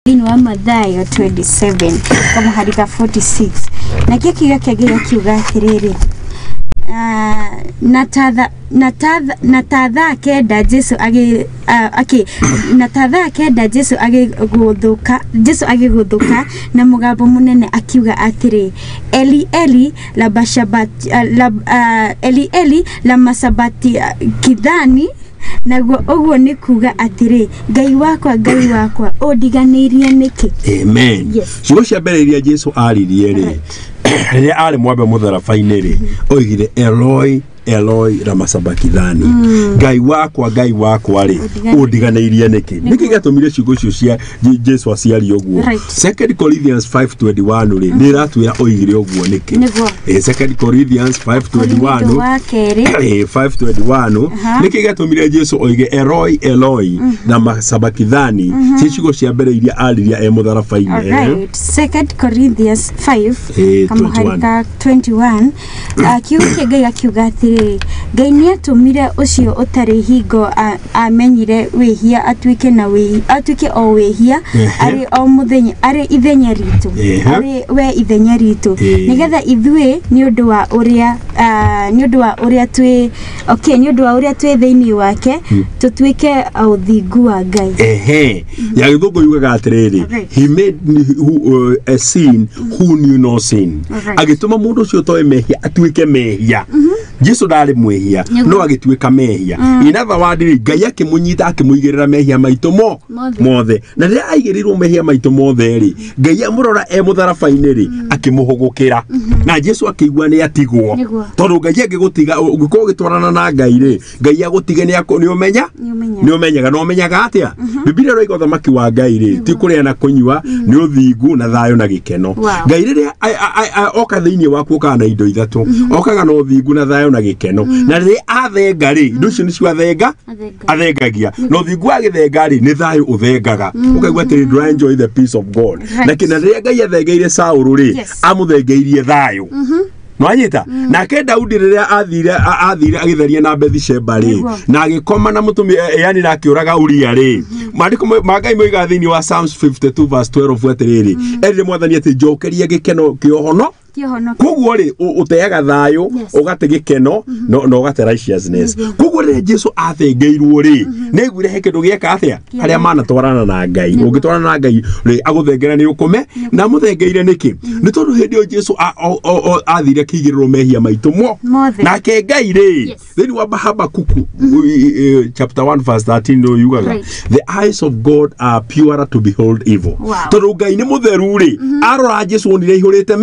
wa Mathayo 27 kama harika 46 na kikiga kiagira kiuga atiriri natadha kenda Jesu agiguthuka na mugambo munene akiuga atiri Eli Eli lama sabakthani kidhani naguo uguo ni kuga atiri Ngai wakwa odiganirie niki. Amen. Ciugo cia mbere iria Jesu aririe ri riria ari mwambe mutharabaini ri oigire Eloi Eloi lama sabakthani Ngai wakwa ri odiganirie niki gatumire ciugo cio cia Jesu aciari oguo. 2 Corinthians 5:21 ri ni ratwira oigire oguo niki. 2 Corinthians 5:21 niki gatumire Jesu oige Eloi Eloi lama sabakthani ciugo cia mbere iria ariria mutharabaini. 2 Corinthians 5 kama harika 21 kiuga atiri Ngai ni atumire ucio utari hingo amenyire wihia atuike o wihia ari o muthenya ari ithenya ritu ari we ithenya ritu nigetha ithue ni undu wa uria twi thiini wake tutuike uthingu wa Ngai. Ya githungu yugaga atiriri he made a sin who knew no sin. Agituma mundu ucio toe mehia atuike mehia. Jesu ndari mwehia no agituika mehia. In other words, Ngai akimunyita akimuigirira mehia maitu mothe. Na riria aigirirwo mehia maitu mothe ri Ngai amurora mutharabaini ri akimuhugukira. Na Jesu akigua ni atigwo. Tondu Ngai agigutiga ugikorwo gitwarana na Ngai ri Ngai agutige ni umenyaga atia. Biblia roiga uthamaki wa Ngai ri ti kuria na kunywa ni uthingu na thayo na gikeno. Ngai riria oka thiini waku kana indo ithatu okaga no uthingu na thayo na gikeno. Na riria athenga ri ndu cio nicio athengagia no uthingu agithenga ri ni thayo uthengaga ukaigua ati do enjoy the peace of God. Na kina riria Ngai athengeire Saulu ri amuthengeirie thayo. Nwanyita na ke Daudi riria athire agitheria na Bathsheba ri na agikoma na mutumia yani na akiuraga Uria ri maandiko Ngai moiga thiini wa Psalms 52:12 atiriri erire mwathani ati njokerie gikeno kiohono koguo ri uteaga thayo ugate gikeno no ugate righteousness. Koguo ri Jesu athengeirwo ri neiguire he kindu gieka atia haria manatwarana na Ngai. Ungitwarana na Ngai ri aguthengera ni ukume na muthengeire niki ni tondu hindi o Jesu athire kigirirwo mehia maitu na ke Ngai ri thiini wa Habakuku chapter 1:13 no yugaga the eyes of God are purer to behold evil. Tondu Ngai ni mutheru ri arora Jesu onire ihurite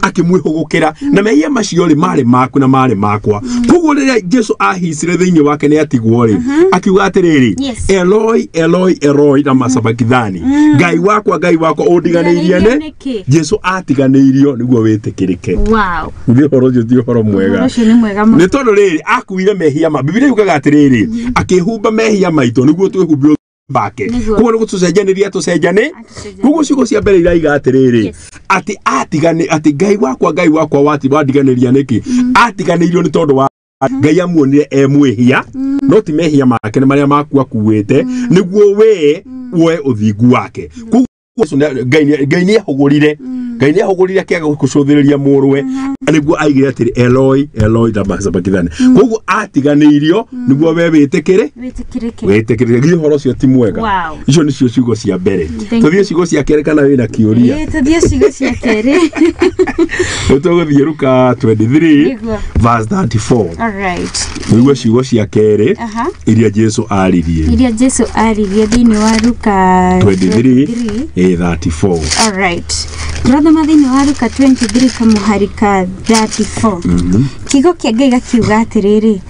akimwihugukira na mehia macio ri mari maku na mari makwa. Koguo riria Jesu ahicire thiini wake ni atigwo ri akiuga atiriri Eloi Eloi Eloi lama sabakthani Ngai wakwa odiganirie ne. Jesu atiganeirio niguo witikirike. Ni horo jo ti horo mwega. Ni tondu riri akuire mehia Biblia yugaga atiriri akihumba mehia maitu niguo twihumbio bake. Kuo ni gutucenjaniria tucenjane. Kuo ciugo cia mbere iraiga atiriri ati Ngai wakwa wadiganiria niki atiganeirio ni tondu wa Ngai amuonire mwehia no ti mehia make ni maria maku akuite niguo we uthingu wake. Ngai ni ahugurire kiaga gucuthiriria murwe niguo aigire atiri Eloi Eloi lama sabakthani. Koguo atiganeirio niguo we witikire gihoro cio ti mwega. Icio ni cio ciugo cia mbere. Tuthie ciugo cia kere kana wina kiuria. Tuthie ciugo cia kere. Tuguthie Luka 23:34. Alright. Niguo ciugo cia kere iria Jesu aririe thiini wa Luka 23:34. Alright. Brother mathini wa Luka 23 kama harika 34. Kigo kia Ngai gakiuga atiriri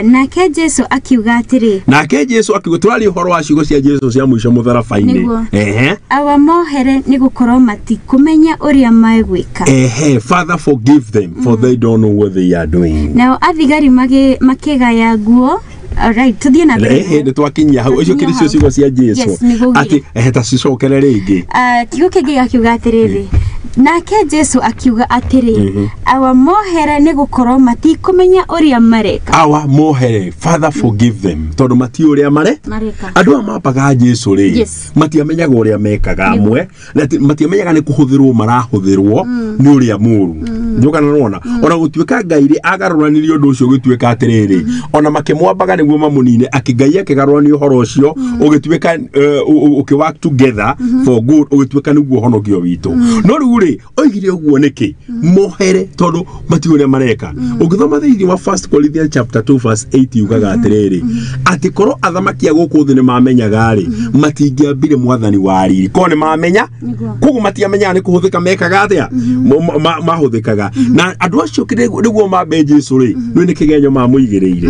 nake Jesu akiuga atiri twari horo wa ciugo cia Jesu cia muico mutharabaini awa mohere ni gukorwo kumenya uria magwika. Father forgive them for they don't know what they are doing. Now athigari makigaya nguo. Alright, tuthie na mbere. Ni twakinya hau icio kiri ciugo cia Jesu ati ta cicokere ringi. Kigo kia Ngai gakiuga atiriri nake Jesu akiuga atiri awa mohere ne gukorwo matikumenya uria mareka awa mohere Father forgive them tondu mati uria mareka andu amapaga Jesu ri matiamenyaga uria mekaga amwe matiamenyaga ni kuhuthirwo marahuthirwo ni uria muru njuka nona ona gutuika Ngai ri agaruranirio undu ucio gutuika atiriri ona makimwambaga niguo mamunine akigai akigarurani uhoro ucio ugituika uki work together for good ugituika niguo honokio witu no riu ri oigire uguo niki mohere tondu mati uria mareka ugithoma thiini wa 1 Corinthians chapter 2 verse 8 yugaga atiriri ati korwo athamakia guku thi ni mamenyaga ri matingiambire mwathani wa riri ko ni mamenya kugu matiamenyaga ni kuhuthika mekaga atia mahuthikaga na andu acio niguo mambe Jesu ri no ni kigenyo mamuigiriire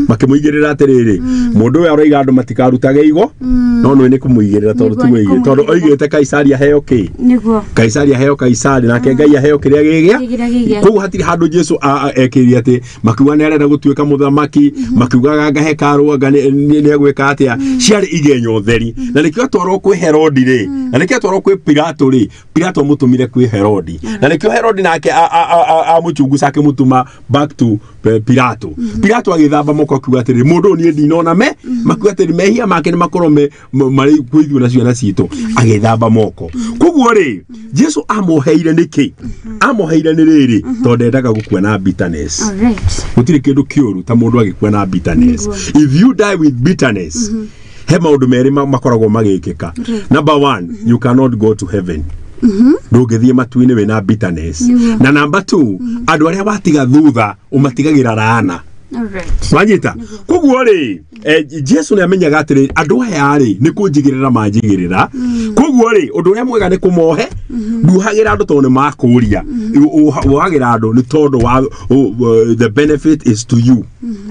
makimuigirira atiriri mundu we aroiga andu matikarutage igo no no ni kumuigirira tondu tuwige tondu oigite Kaisari aheo ki niguo Kaisari aheo Kaisari nake Ngai aheo kiria gigia kugu hatiri handu Jesu ekiri ati makiuga ni arenda gutuika muthamaki makiugaga ngahe karuga ni egwika atia ciari igenyo theri na nikio twarwo kwi Herodi ri na nikio twarwo kwi Pilato ri Pilato mutumire kwi Herodi na nikio Herodi nake amuchungusa akimutuma back to Pilato Pilato agithamba moko akiuga atiri mundu ni ndinona me makiuga atiri mehia make ni makorwo mari kwithio na ciana citu agithamba moko kuguo ri Jesu amoheire niki amoheire ni riri tondu endaga gukua na bitterness gutire kindu kiuru ta mundu agikua na bitterness if you die with bitterness he maundu meri makoragwo magikika number 1 you cannot go to heaven ndungithie matuini wina bitterness na number 2 andu aria watiga thutha umatigagira raana wanyita kuguo ri Jesu ni amenyaga atiri andu aya ri ni kunjigirira manjigirira kuguo ri undu uria mwega ni kumohe nduhagira andu tondu makuria uhagira andu ni tondu wa the benefit is to you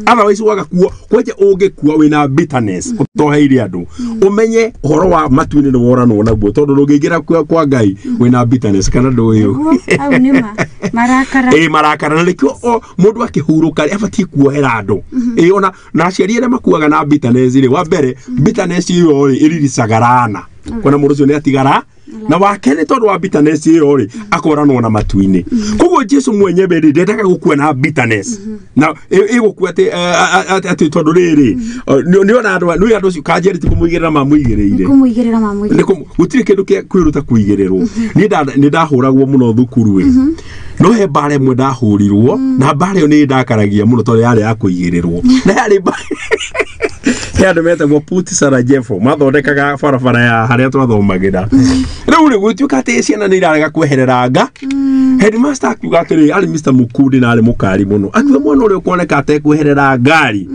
otherwise waga kuo kweje ungikua wina bitterness utoheire andu umenye horo wa matuini ni woranwo naguo tondu ndungigira kwa Ngai wina bitterness kana nduyu au nima marakara marakara na nikio mundu akihuruka abatie kuohera andu ona na aciari aria makuaga na bitterness ri wa mbere bitterness iyo ri iriricagarana kona mundu ucio ni atigara na wakene tondu wa bitterness iyo ri akoranwo na matuini kuguo Jesu mwenyewe ri ndendaga gukua na bitterness na igukua ati tondu riri ni ona andu cio kanjeri ti kumuigirira mamuigiriire gutire kindu kia kwiruta kuigirirwo ni ndahuragwo muno thukuru wi no he bare mwe ndahurirwo na bare yo ni ndakaragia muno tondu yari ya kuigirirwo na yari he andu metagwo Puti Sarajevo mathondekaga barabara ya haria twathomagira riu ri gutuika ati ciana ni irarega kweherera nga headmaster akiuga atiri ari Mr Mukundi na ari mukari muno akiuga mwana uri kuoneka ate kweherera ngari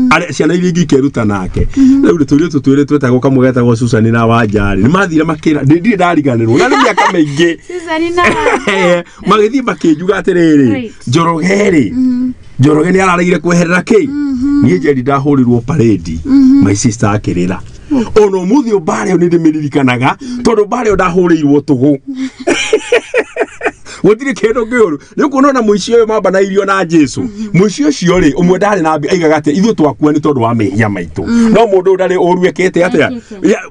ari ciana iria ingikeruta nake riu ri twire twetagwo kamugeta Susan na Wanjari ni mathire makira ndi ndariganirwo na ni miaka maingi Susan na magithii makijuga atiriri Njoroge ni ararigire kweherera ki ni Njeri ndahurirwo parade my sister akirira ono muthio bare ni ndimiririkanaga tondu bare ndahurirwo tugu gutire kindu ngiuru ni kuona muici uyu mamba na irio na Jesu muici ucio ri umwe ndari na aigaga ati ithu twakua ni tondu wa mehia maitu no mundu ndari oruekete atia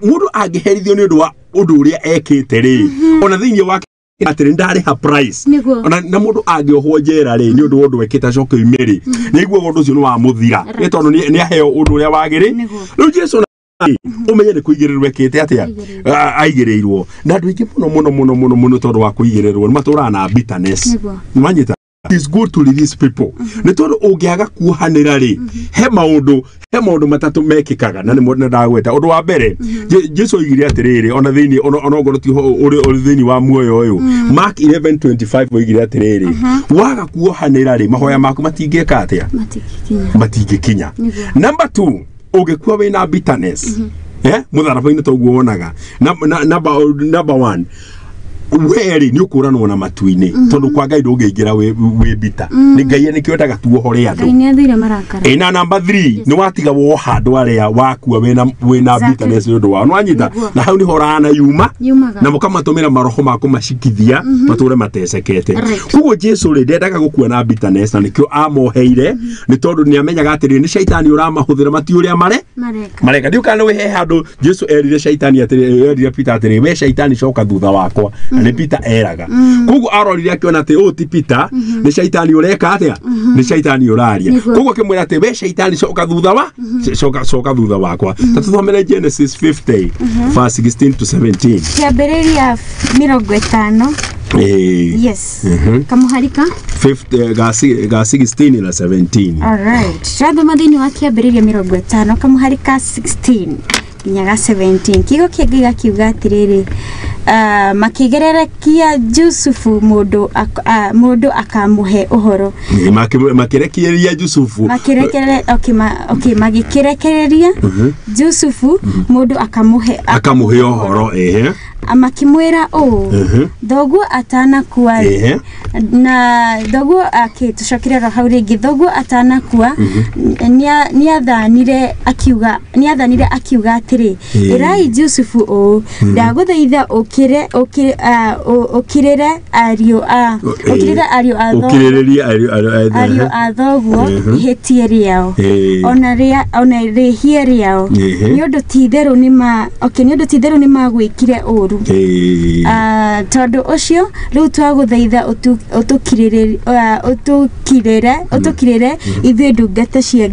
mundu angiherithio ni undu wa undu uria ekite ri ona thiini wa atiri ndari ha price ona na mundu angiohwo njera ri ni undu wondu wekita coke imeri niguo undu ucio ni wa muthira ni tondu ni aheo undu uria wagiri riu Jesu umenye ni kuigirirwo ekite atia aigirirwo na andu ingi muno tondu wa kuigirirwo ni matura na bitterness manyita it's good to release people ni tondu ungiaga kuhanira ri he maundu matatu mekikaga na ni mundu ndagweta undu wa mbere Jesu oigire atiriri ona thiini ona ngoro ti uri thiini wa muoyo uyu Mark 11:25 oigire atiriri waga kuhanira ri mahoya maku matingeka atia matingikinya number 2 ungikua wina bitterness mutharaba-ini toguo wonaga number 1 weri ni ukuranwo na matuini tondu kwa Ngai ndungiingira wi bita ni Ngai ni kiodaga tuohore andu Ngai ni athire marakara na number 3 ni watiga wo handu aria wakua wina bitterness ndu wa nwanyita na hau ni horana yuma na mukamatumira maroho maku mashikithia mature matecekete kugo Jesu ri ndendaga gukua na bitterness na nikio amoheire ni tondu ni amenyaga atiri ni shaitani uramahuthira mati uria mareka ndio kana we he handu Jesu erire shaitani atiri erire Peter atiri we shaitani coka thutha wakwa ni Peter eraga koguo arorire akiona ati o ti Peter ni shaitani ureka atia ni shaitani uraria koguo kimwira ati we shaitani coka thutha wa coka thutha wakwa tatuthomere Genesis 50 verse 16 to 17 kiambĩrĩria 50 yes kamuharika 50 ga 16 na 17 alright rathoma thĩinĩ wa kiambĩrĩria 50 kamuharika 16 nyaga 17 kigo kĩngĩ gakiuga atĩrĩrĩ makigererekia Jusufu mundu akamuhe uhoro makirekereria Jusufu magikirekereria Jusufu mundu akamuhe uhoro amakimwira thoguo atanakuwa na thoguo akitucokirera hau ringi thoguo atanakuwa niathanire akiuga atiri irai Jusufu ndaguthaitha ukirire ario a thoguo ihetie riao ona rihie riao ni undu titheru ni magwikire uru tondu ucio riu twaguthaitha utukirire ithuĩ ndungata cia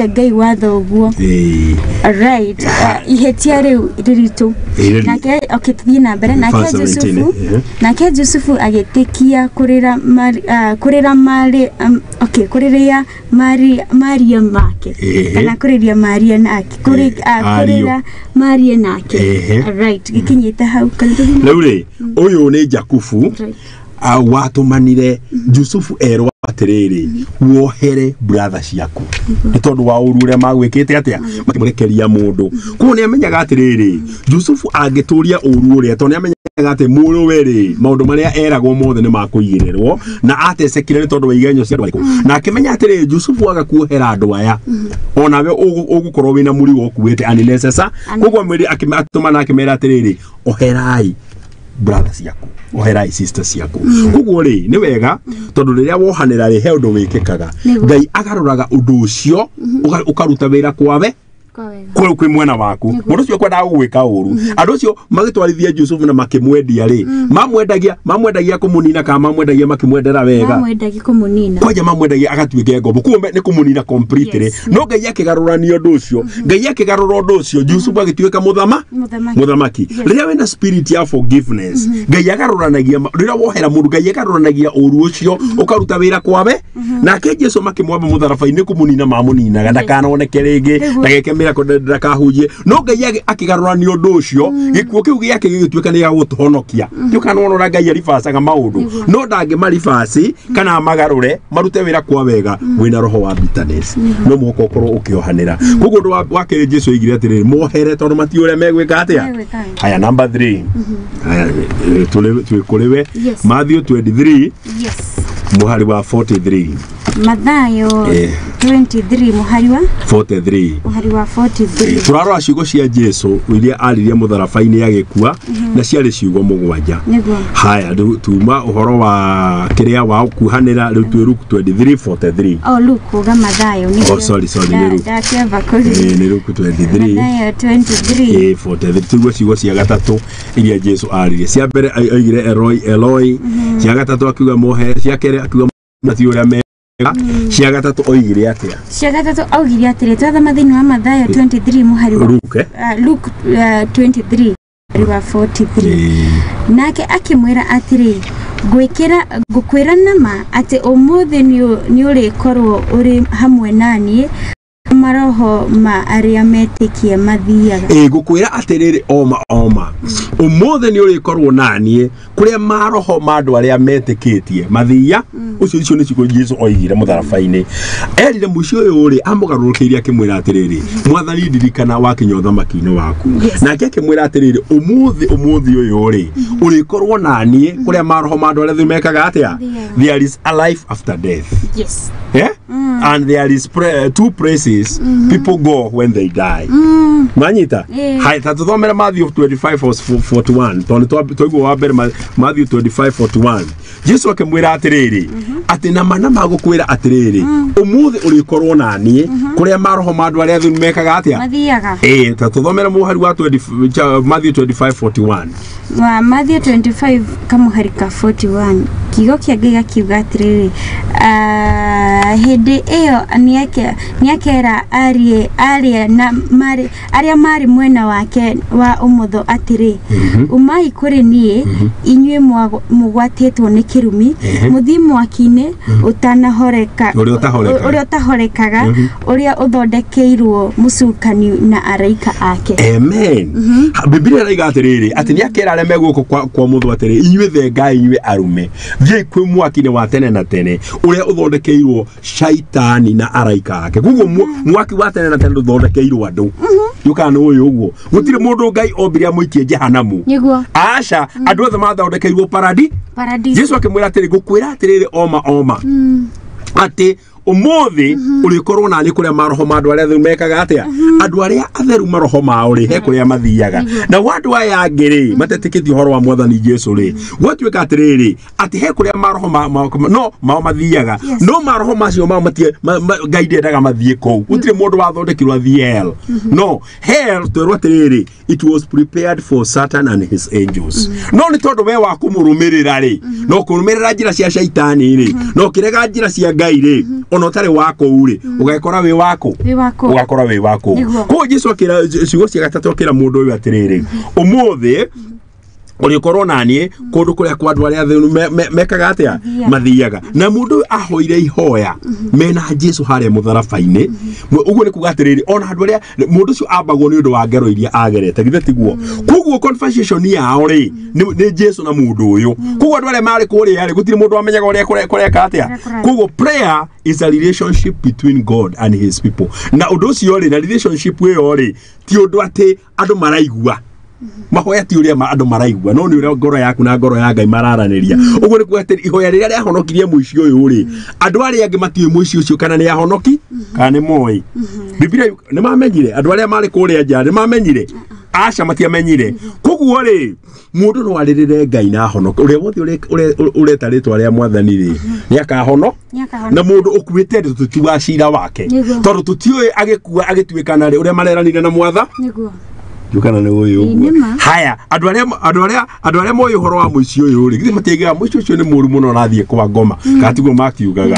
Ngai wa thoguo right ihetia riu riritu nake tuthie na mbere nake Jusufu agitikia kurira Maria make kana kuriria Maria nake kurira Maria nake right gikinyite hau riu ri uyu ni Jakubu watumanire Jusufu erwa atiriri wohere brother ciaku ni tondu wa urure magwikite atia makimurekeria mundu kuo ni amenyaga atiriri Jusufu angituria uru uria tondu ni amenyaga ati muru weri maundu maria eragwo mothe ni makuigirerwo na atecekire ni tondu wa igenyo cia ndwariku na akimenya atiriri Jusufu agakuohera andu aya onawe ugukorwo wina muri wo kuwete unnecessary koguo mwiri akimatuma na akimera atiriri oherai brother ciaku oherai sister ciaku koguo ri ni wega tondu riria wohanira ri he undu wikikaga Ngai agaruraga undu ucio ukaruta wira kwawe kwi mwena waku mundu ucio kwenda gugwika uru andu ucio magitwarithia Jusufu na makimwendia ri mamwendagia kumunina ka mamwendagia makimwendera wega mamwendagia kumunina kwaja mamwendagia agatuike ngombo kumbe ni kumunina completely no Ngai akigarurania undu ucio Ngai akigarura undu ucio Jusufu agituika muthamaki riria wena spirit ya forgiveness Ngai agaruranagia riria wohera mundu Ngai agaruranagia uru ucio ukaruta wira kwawe nake Jesu makimwamba mutharabai-ini kumunina mamuninaga ndakanoneke ringi ndageke miracle ndakahunjie no Ngai akigarurania undu ucio gikuo kiu giake gigituika ni gutuhonokia tukanonora Ngai aribacaga maundu no ndange maribasi kana magarure marute wira kwa wega wina roho wa bitterness no muhoko korwo ukiohanira koguo ndu wake Jesu igire atiriri mohere tondu mati uria megwika atia haya number 3 haya tuikuliwe Matthew 23 muhari wa 43 Mathayo 23 muhari wa 43 turarora ciugo cia Jesu iria aririe mutharabai-ini agikua na ciari ciugo mugwanja haya tuma uhoro wa kiria wa kuhanira riu tu Luke 23:43 Luke uga Mathayo ni sorry ni Luke ni Luke 23 Mathayo 23:43 tugo ciugo cia gatatu iria Jesu aririe cia mbere aigire Eloi cia gatatu akiuga mohe cia kere akiuga mati uria cia gatatu oigire atia cia gatatu oigire atire twathama thiini wa Mathayo 23 muhari wa Luke 23 wa 43 nake akimwira atiri ngukwira nama ati umuthi ni urikorwo uri hamwe nani maroho ma aria metikie mathiaga ngukwira atiriri oma umuthi ni urikorwo nani kuria maroho ma andu aria metikitie mathia ucio ni ciko Jesu oigire mutharabai-ini erire mucio uyu uri amugarurukiria akimwira atiriri mwathani ndirikana wakinya uthamaki-ini waku nake akimwira atiriri umuthi uyu uri urikorwo nani kuria maroho ma andu aria mekaga atia there is a life after death and there is two places people go when they die. Manyita hai tatuthomera Matthew 25:41 toiguo wa mbere Matthew 25:41 Jesu akimwira atiriri ati na mana magukwira atiriri umuthi urikorwo nanie kuria maroho mandu aria thuni mekaga atia mathiaga tatuthomera muhari wa Matthew 25:41 wa Matthew 25 kamuhari ka 41 kigo kia Ngai kiuga atiriri hindi iyo niakera arie na mari aria mari mwena wake wa umotho atiri umai kuri nie inywe mugwatetwo ni kirumi muthi mwakine utanahoreka uria utahorekaga uria uthondekeirwo mucukani na araika ake. Amen. Biblia raiga atiriri ati niakera aria meguko kwa mutho atiri inywe thenga inywe arume thie kwi mwakine wa tene na tene uria uthondekeirwo shaitani na araika ake. Kuguo mwaki wa tene na tene uthondekeirwo andu yukana uyu uguo gutire mundu Ngai ombiria muikie jehanamu aca andu othe mathondekeirwo paradise. Jesu akimwira atiri gukwira atiriri oma ati umuthi urikorwo nani kuria maroho mandu aria thuni mekaga atia andu aria atheru maroho mao ri he kuria mathiaga na wandu aya ngiri matetikithio horo wa mwathani Jesu ri gwatuika atiriri ati he kuria maroho mao mathiaga no maroho macio mao matie Ngai ndendaga mathie kou gutire mundu wathondekirwo athie hell no hell twerwo atiriri it was prepared for Satan and his angels no ni tondu we wa kumurumirira ri no kurumirira njira cia shaitani ri no kirega njira cia Ngai ri ono tare wako uri ugakora we wako ugakora we wako ko Jesu akira ciugo cia gatatu akira mundu uyu atiriri umuthi uri korona nie kundu kuria kwa andu aria thunu mekaga atia mathiaga na mundu ahoire ihoya mena Jesu haria mutharabaini uguo ni kuga atiriri ona andu aria mundu cio ambagwo ni undu wa ngero iria agerete githe tiguo kuguo conversation yao ri ni Jesu na mundu uyu kuguo andu aria mari kuria ri gutiri mundu amenyaga uria kureka atia kuguo prayer is a relationship between God and his people na undu ucio ri na relationship iyo ri ti undu ati andu maraigua mahoya ti uria andu maraigua no ni uria ngoro yaku na ngoro ya Ngai mararaniria uguo ni kuga ihoya riria riahonokirie muici uyu ri andu aria angi matiwe muici ucio kana ni ahonoki kana ni moi Biblia ni mamenyire andu aria mari kuria nja ni mamenyire aca matiamenyire kuguo ri mundu no aririre Ngai na ahonoka uria wothi ureta ritwa ria mwathani ri ni akahono na mundu ukuite tutiwa cira wake tondu tutiwe agikua agituikana ri uria mareranire na mwatha yukana ne uyu haya andu aria moyo horo wa muici uyu ri githimatigira muici ucio ni muru muno nathie kwa ngoma katiguo makiugaga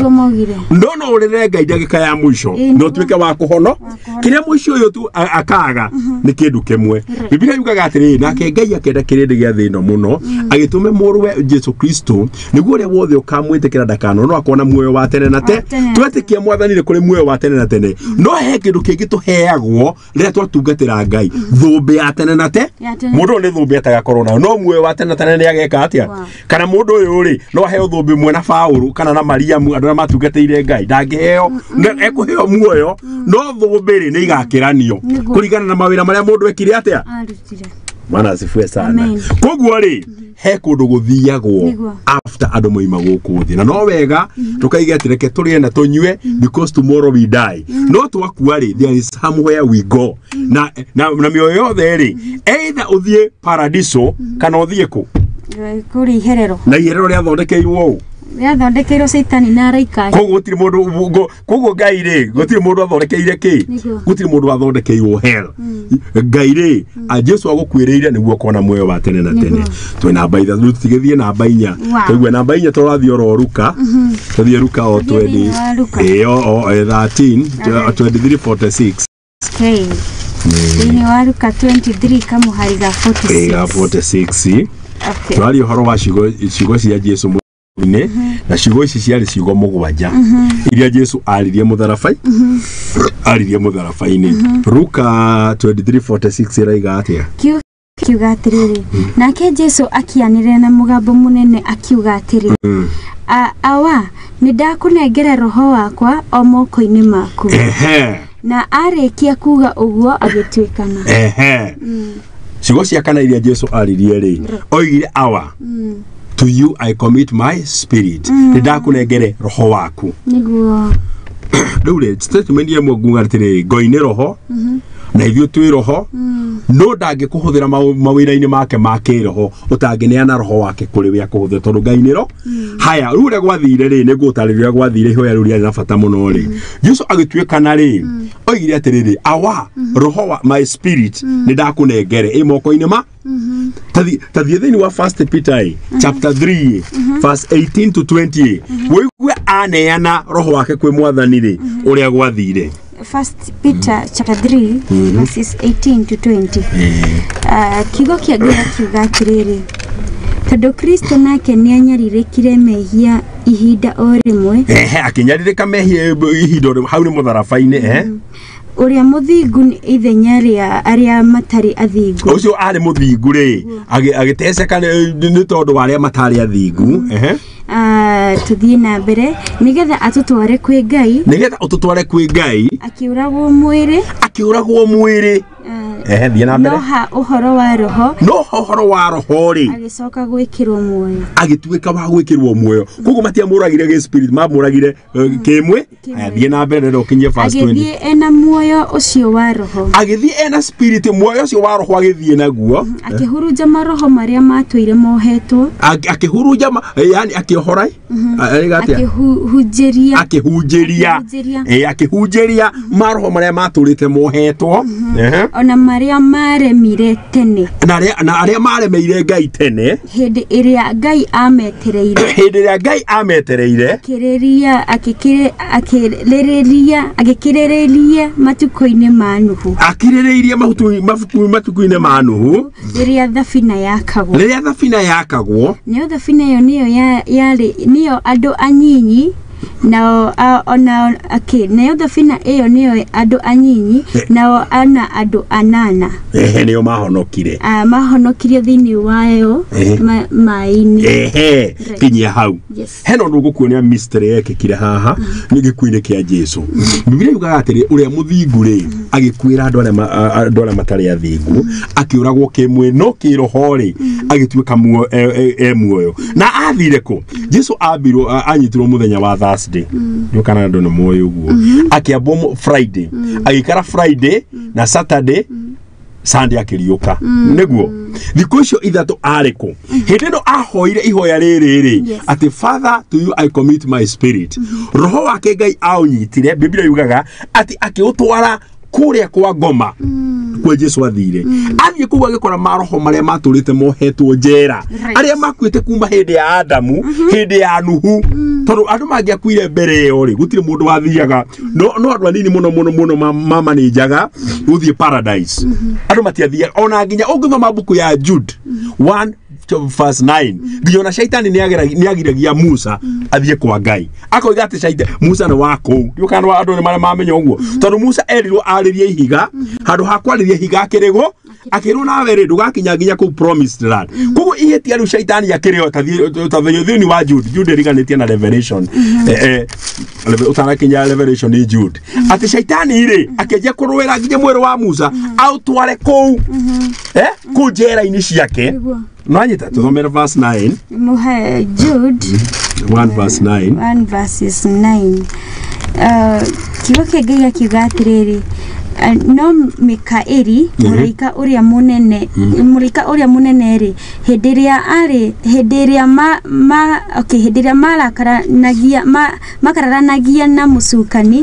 ndono urire Ngai ndagika ya muico no tuike wa kuhono kiria muici uyu tu akaga ni kindu kimwe Biblia yugaga atiri nake Ngai akenda kirindi gia thino muno agitume muruwe Jesu Kristo niguo uria wothe ukamwitikira ndakano no akona muoyo wa tene na te twetikia mwathani kuri muoyo wa tene na tene no he kindu kingi tuheagwo riria twatungatira Ngai thumbi ya tene na te mundu ni thumbi ataga korona no muoyo wa tene na tene ni ageka atia kana mundu uyu ri no heo thumbi mwe na Paulo kana na Mariamu andu matungateire Ngai ndangiheo ekuheo muoyo no thumbi ri ni igakiranio kuringana na mawira maria mundu ekire atia mana asifue sana koguo ri he kundu guthiagwo after andu moima guku thi na no wega tukaiga atireke turie na tunywe because tomorrow we die no twakua ri there is somewhere we go na mioyo yothe ri either uthie paradiso kana uthie ku kuri iherero na iherero ria thondekeirwo thondekeirwo Saitani na araika koguo gutiri mundu koguo Ngai ri gutiri mundu athondekeire ki gutiri mundu athondekeirwo hell Ngai ri Jesu agukwiriire niguo kona muoyo wa tene na tene twina namba ithathu tigithie namba 4 tugwe namba 4 turathie oro Luka tuthie Luka o 20 13 23:46 okay ni wa Luka 23 kama hariga 46 okay twali horo wa cigo cia Jesu ne na cigo ici ciari cigo mugwanja iria Jesu aririe mutharabai aririe mutharabai-ini Luka 23:46 iraiga atia kiuga atiriri nake Jesu akianire na mugambo munene akiuga atiriri awa nidakunengera roho wakwa o moko-ini maku na arikia kuga uguo agitwikana cigo cia kana iria Jesu aririe ri oigire awa to you I commit my spirit nidakunengere roho waku niguo Ndure statement ye mwagunga atire Ngai roho na ithio twi roho no ndange kuhuthira mawira-ini make roho utangineana roho wake kuri we akuhuthira tondu Ngai ni roho. Haya rure gwathire ri ni gutariria gwathire ihoya ruria na bata muno ri Yesu agituikana ri oigire atiriri awa roho wa my spirit ni ndakunengere imoko-ini ma tathie thini wa 1 Peter chapter 3 verse 18 to 20 weigwe aneana roho wake kwi mwathani ri uria gwathire. 1 Peter chapter 3 verses 18 to 20 kigo kia Ngai kiuga atiriri tondu Kristo nake ni anyaririkire mehia ihinda o rimwe akinyaririka mehia ihinda hau ni mutharabaini uria muthingu ni ithenya ria aria matari athingu ucio ari muthingu ri agiteceka ni tondu wa aria matari athingu tuthie na mbere nigetha atutware kwi Ngai akiuragwo mwiri thie na mbere no uhoro wa roho ri agicoka gwikirwo muoyo agituika wa gwikirwo muoyo koguo matiamuragire ge spirit mamuragire kimwe thie na mbere ro kinyie fast 20 agithie ena muoyo ucio wa roho agithie ena spirit muoyo ucio wa roho agithie naguo akihurunja maroho maria matwire mohetwo akihurunja yani akiohora akihunjiria maroho maria maturite mohetwo ona maria maremire tene na aria maremeire Ngai tene hindi iria Ngai ametereire akiririria matuko-ini ma Nuhu matuko-ini ma Nuhu riria thabina yakagwo niyo thabina iyo niyo andu anyinyi nao ona nayo thabina iyo niyo andu anyinyi nao ana andu anana niyo mahonokirio thini wayo mai-ini kinyia hau heno ndugu kuonia mystery yekikire haha ni gikuine kia Jesu. Biblia yugaga atiri uria muthingu ri agikwira andu aria matari athingu akiuragwo kimwe no kiroho ri agituika muoyo na athire ku Jesu ambirwo anyitirwo muthenya wa Thursday yukana ndo no moyo uguo akiambo Friday agikara Friday na Saturday Sunday akiriuka niguo thikũ icio ithatu ariko hindi no ahoire ihoya riri ati Father to you I commit my spirit roho wake Ngai aunyitire Biblia yugaga ati akiutwara kuria kwa ngoma kwa Jesu athire athie kuwa gikora maroho maria maturite mohetwo njera aria makuite kuma hindi ya Adamu hindi ya Nuhu tondu andu mangiakuire mbere yo ri gutire mundu wathiaga no andu anini muno mama ni njaga uthie paradise andu matiathia ona nginya ungithoma buku ya Jude 1 verse 9 ngiona shaitani ni agiragia Musa athie kwa Ngai akoiga ati shaitani Musa no wako yukana andu ni maria mamenya uguo tondu Musa erirwo aririe ihiga handu hakwaririe ihiga akirigo akirwo nawe ri ndugakinya nginya ku promised land kugo iheti riu shaitani akireo tathio thini wa Jude riganitie na Revelation utanakinya Revelation ni Jude ati shaitani ri akeje kurwira nginya mwiri wa Musa autware ku njera-ini ciake no anyita tuthomera verse 9 Jude 1 verse 9 kigo kia Ngai akiuga atiriri no Mikaeli muraika uria munene ri hindi iria makararanagia na mucukani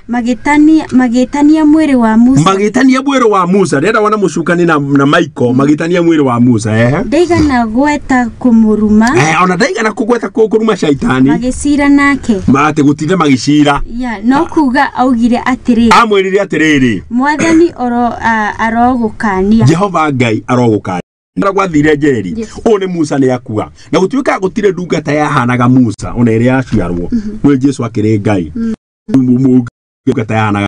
magitania mwiri wa Musa ndenda wana mucukani na Michael magitania mwiri wa Musa ndaigana gweta kumuruma ona ndaigana kugweta kuruma shaitani magicira nake mate gutinde magicira no kuga augire atiri amwirire atiriri mwathani arogukania Jehova Ngai arogukania gwathire njeri one Musa ni akua na gutuika gutire ndungata yahanaga Musa ona iri yaciarwo we Jesu akiri Ngai ndungata yahanaga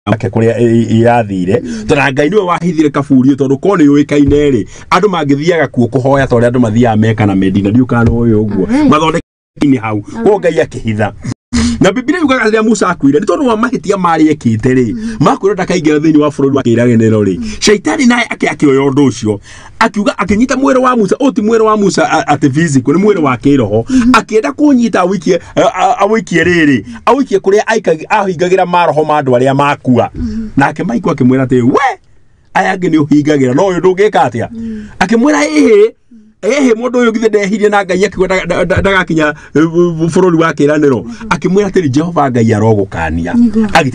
ake kuria irathire tona Ngai niwe wahithire kaburio tondu kone yuikaine ri andu mangithiaga kuo kuhoya tondu andu mathiaga Meka na Medina ndiukana uyu uguo mathondeki hau ko Ngai akihitha na Biblia yugaga rĩrĩa Musa akuire nĩ tondũ wa mahĩtia marĩ ekĩte rĩ makwĩra ndakaingĩra thĩinĩ wa bũrũri wa kĩĩranĩro rĩ Shaitani naye akĩoya ũndũ ũcio akiuga akĩnyita mwĩrĩ wa Musa ti mwĩrĩ wa Musa ati physical nĩ mwĩrĩ wa kĩroho akĩenda kũnyita awikie rĩrĩ awikie kũrĩa ahingagĩra maroho ma andũ arĩa makua nake maikwa akĩmwĩra atĩ we aya angĩ nĩ ũhingagĩra no ũyũ ndũngĩka atĩa akĩmwĩra mũndũ ũyũ githe ndehirie na Ngai akĩgwa ndagakinya bũrũri wa kĩĩranĩro akĩmwĩra atĩ Jehova Ngai arogũkania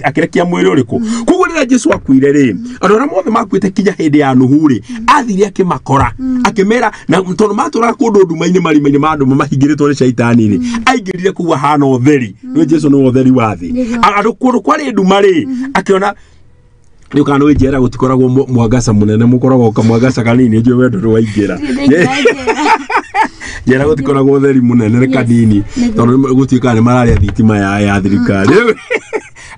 akĩrekia mwĩrĩ ũrĩkũ koguo rĩrĩa Jesũ akuire rĩ andũ arĩa mothe makuĩte kinya hĩndĩ ya Nuhu rĩ athire akĩmakora akĩmera na tondũ matũraga kũndũ nduma-inĩ marima-inĩ ma andũ mahingĩrĩtwo nĩ Shaitani rĩ aingĩrire kũu ahana ũtheri nĩ Jesũ nĩ ũtheri wa thĩ andũ kũndũ kwarĩ nduma rĩ akĩona nĩ kana nĩ njera gũtikoragwo mwangaca mũnene mũkoragwo kamwangaca kanini njũĩ wendo rwaingĩra njera gũtikoragwo ũtheri mũnene nĩ kanini tondũ gũtuĩka nĩ mararĩa thitima ya thirikari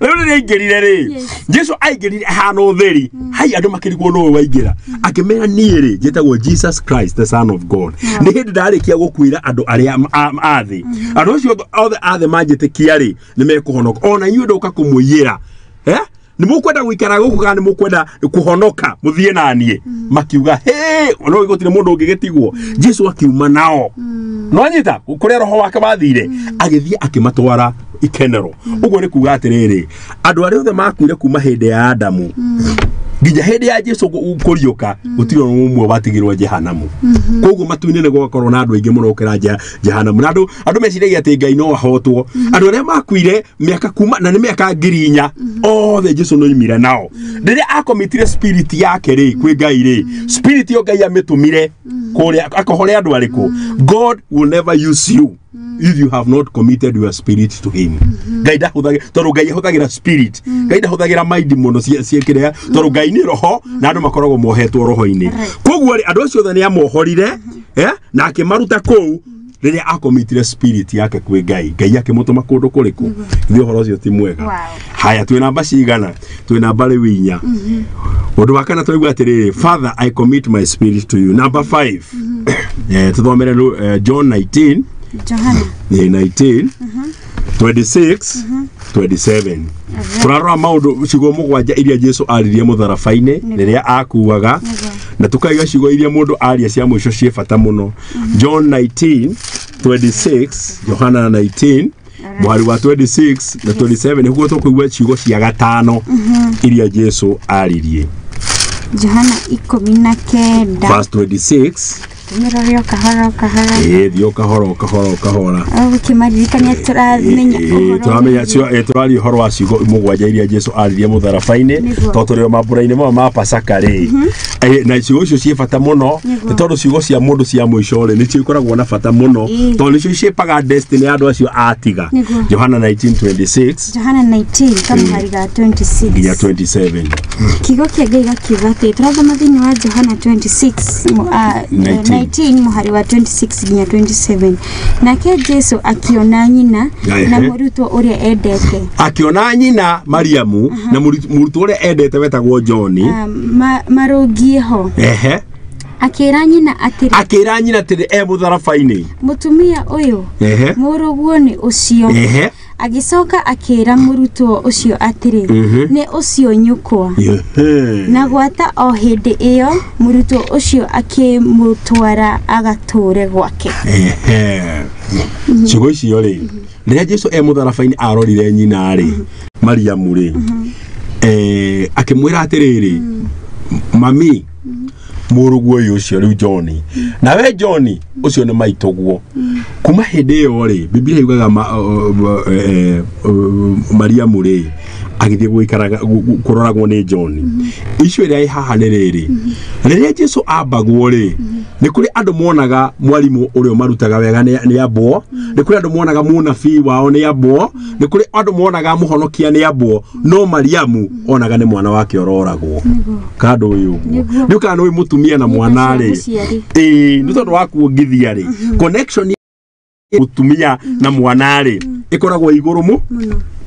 rĩu rĩrĩa aingĩrire rĩ Jesũ aingĩrire ahana ũtheri hai andũ makĩrigwo nũũ waingĩra akĩmera niĩ rĩ njĩtagwo Jesus Christ the Son of God nĩ hĩndĩ ndarĩkia gũkuĩra andũ arĩa athĩ andũ acio othe athĩ manjĩtĩkia rĩ nĩ mekũhonoka ona inyuĩ ndoka kũmũiyĩra ni mukwenda guikara guku kana ni mukwenda kuhonoka muthie nanie makiuga no igotire mundu ungigetigwo Jesũ akiuma nao no nyita kuria roho wake wathire agithie akimatwara ikenero uguo ni kuga atiriri andu ari othe makuire kuma hindi ya Adamu nginya hindi ya Jesũ kuriuka gutiro umwe watigirwo jehanamu koguo matuine ne gwakorwo na andu aingi muno ukira jehanamu andu meciragia ati Ngai no ahotwo andu aria makuire miaka kuma na ni miaka 4,000 othe Jesũ no imire nao riria akomitire spirit yake ri kwi Ngai ri spirit yo Ngai amitumire kuria akohore andu ariku God will never use you if you have not committed your spirit to him Ngai ndahuthagira tondu Ngai ahuthagira spirit Ngai ndahuthagira mind muno ciekire tondu Ngai ni roho na andu makoragwo mohetwo roho-ini koguo andu acio othe ni amohorire na akimaruta kou riria akomitire spirit yake kwi Ngai akimutuma kundu kuriku ndio horo ucio ti mwega haya twina namba cigana twina namba riu 4 undu wa kana twaigua atiriri Father I commit my spirit to you number 5 tuthomere John 19 Johana 19 26 27 turarora maundu cigo mugwanja iria Jesũ aririe mutharabaini riria akuaga na tukaiga cigo iria mundu aria cia mwisho cie bata muno John 19 26 Johana 19 mwari wa 26 na 27 niguo tukuigua cigo cia gatano iria Jesũ aririe Johana 19 verse 26 Mirario kahora dio kahora ukimaririkania turamenya turamenya turari horo wa cigo mugwanja iria Jesũ aririe mutharabaini totorio mambura-ini ma Pasaka ri na cigo icio cie bata muno tondu cigo cia mundu cia mwisho ri ni cio ikoragwo na bata muno tondu nicio cipaga destiny ya andu acio atiga Johana 19:26 Johana 19 kama hariga 26 nginya 27 kigo kia Ngai gakiuga ati turathoma thiini wa Johana 26 19 muhari wa 26 nginya 27 nake Jesũ akiona nyina na murutwo uria endete akiona nyina Mariamu na murutwo uria endete wetagwo John marogie ho akira nyina atiri mutharabaini mutumia uyu muruguo ni ucio agicoka akira murutwo ucio atiri ni ucio nyukwa na gwata o hindi iyo murutwo ucio akimutwara agature gwake cigo icio ri riria Jesũ mutharabaini arorire nyina ri Mariamu ri akimwira atiriri mami muruguo uyu ucio riu John na we John ucio ni maitogwo kuma hindi iyo ri Biblia yugaga Mariamu ri agithie guikaraga kuroragwo ni John icio ria haha ni riri riria Jesũ ambagwo ri ni kuri andu monaga mwarimu urio marutaga wega ni abo ni kuri andu monaga munabii wao ni abo ni kuri andu monaga muhonokia ni abo no Mariamu onaga ni mwana wake ororagwo kando uyu ni kana uyu mutumia na mwana ri ni tondu wa kuongithia ri connection mutumia na mwana ri ikoragwo iguru mu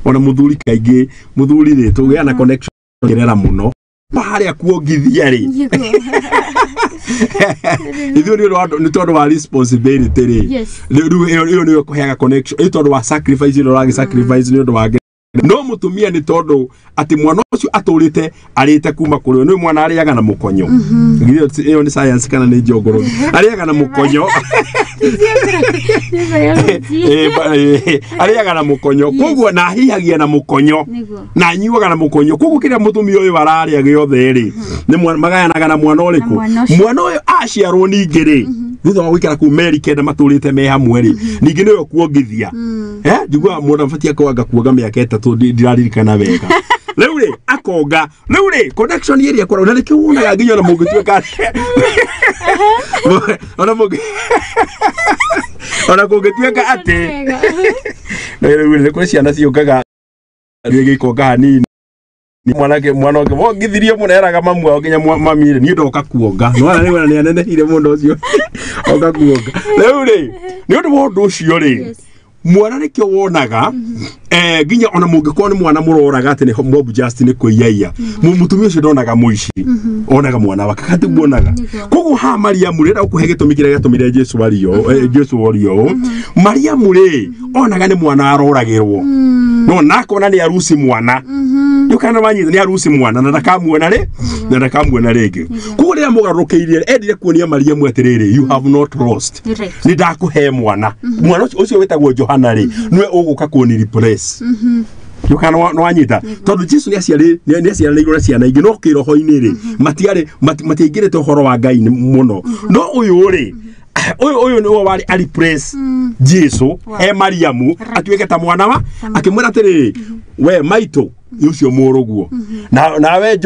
ona muthuri kaingi muthuri ri tugia na connection gerera muno haria kuongithia ri ithu ni tondu wa responsibility ri riu ni kuheaga connection i tondu wa sacrifice ro ragi sacrifice ni tondu wa no mutumia ni tondu ati mwana ucio aturite arite kuma kuri no mwana ariaga na mukonyo iyo ni science kana ni jogoro ariaga na mukonyo ariaga na mukonyo koguo na hihagia na mukonyo na nyuaga na mukonyo koguo kiria mutumia uyu araria giothe ri ni magayanaga na mwana uriku mwana uyu aciarwo ningi ri thutha wa gwikara ku America na maturite me hamwe ri ningi niyo kuongithia ndigwa mundu abatie kwanga kuoga miaka 3 ndiraririkana wega riu ri akonga riu ri connection iria kwa na nikio wonaga nginya na mungituika ona kungituika ati na riu ri kwa ciana ciungaga rigikonga hanini mwana wake wongithirie muneraga mamu wao nginya mamire ni ndoka kuonga no na ni anenehire mundu ucio oka kuonga riu ri ni undu wa undu ucio ri mwana nikio wonaga nginya ona mungikorwo ni mwana muroraga ati ni mob just ni kuiyaiya mutumia ucio ndonaga muici onaga mwana wake kati muonaga koguo ha Mariamu renda ukuhe gitumi kiria gatumire Jesu wario Mariamu ri onaga ni mwana aroragirwo no nakona ni arusi mwana yukana manyitha ni arusi mwana na ndakamuona ri na ndakamuona ringi koguo rira mugarukeirie endire kuonia Mariamu atiriri you have not lost ni ndakuhe mwana mwana ucio wetagwo Johana ri nwe uguka kuoni replace yukana no anyita tondu Jesu ni aciaranirwo na ciana ingi no kiroho-ini ri matiaingirite uhoro wa Ngai muno no uyu ri uyu ni wari replace Jesu Mariamu atuike ta mwana wa akimwira atiriri we maito ucio muruguo na we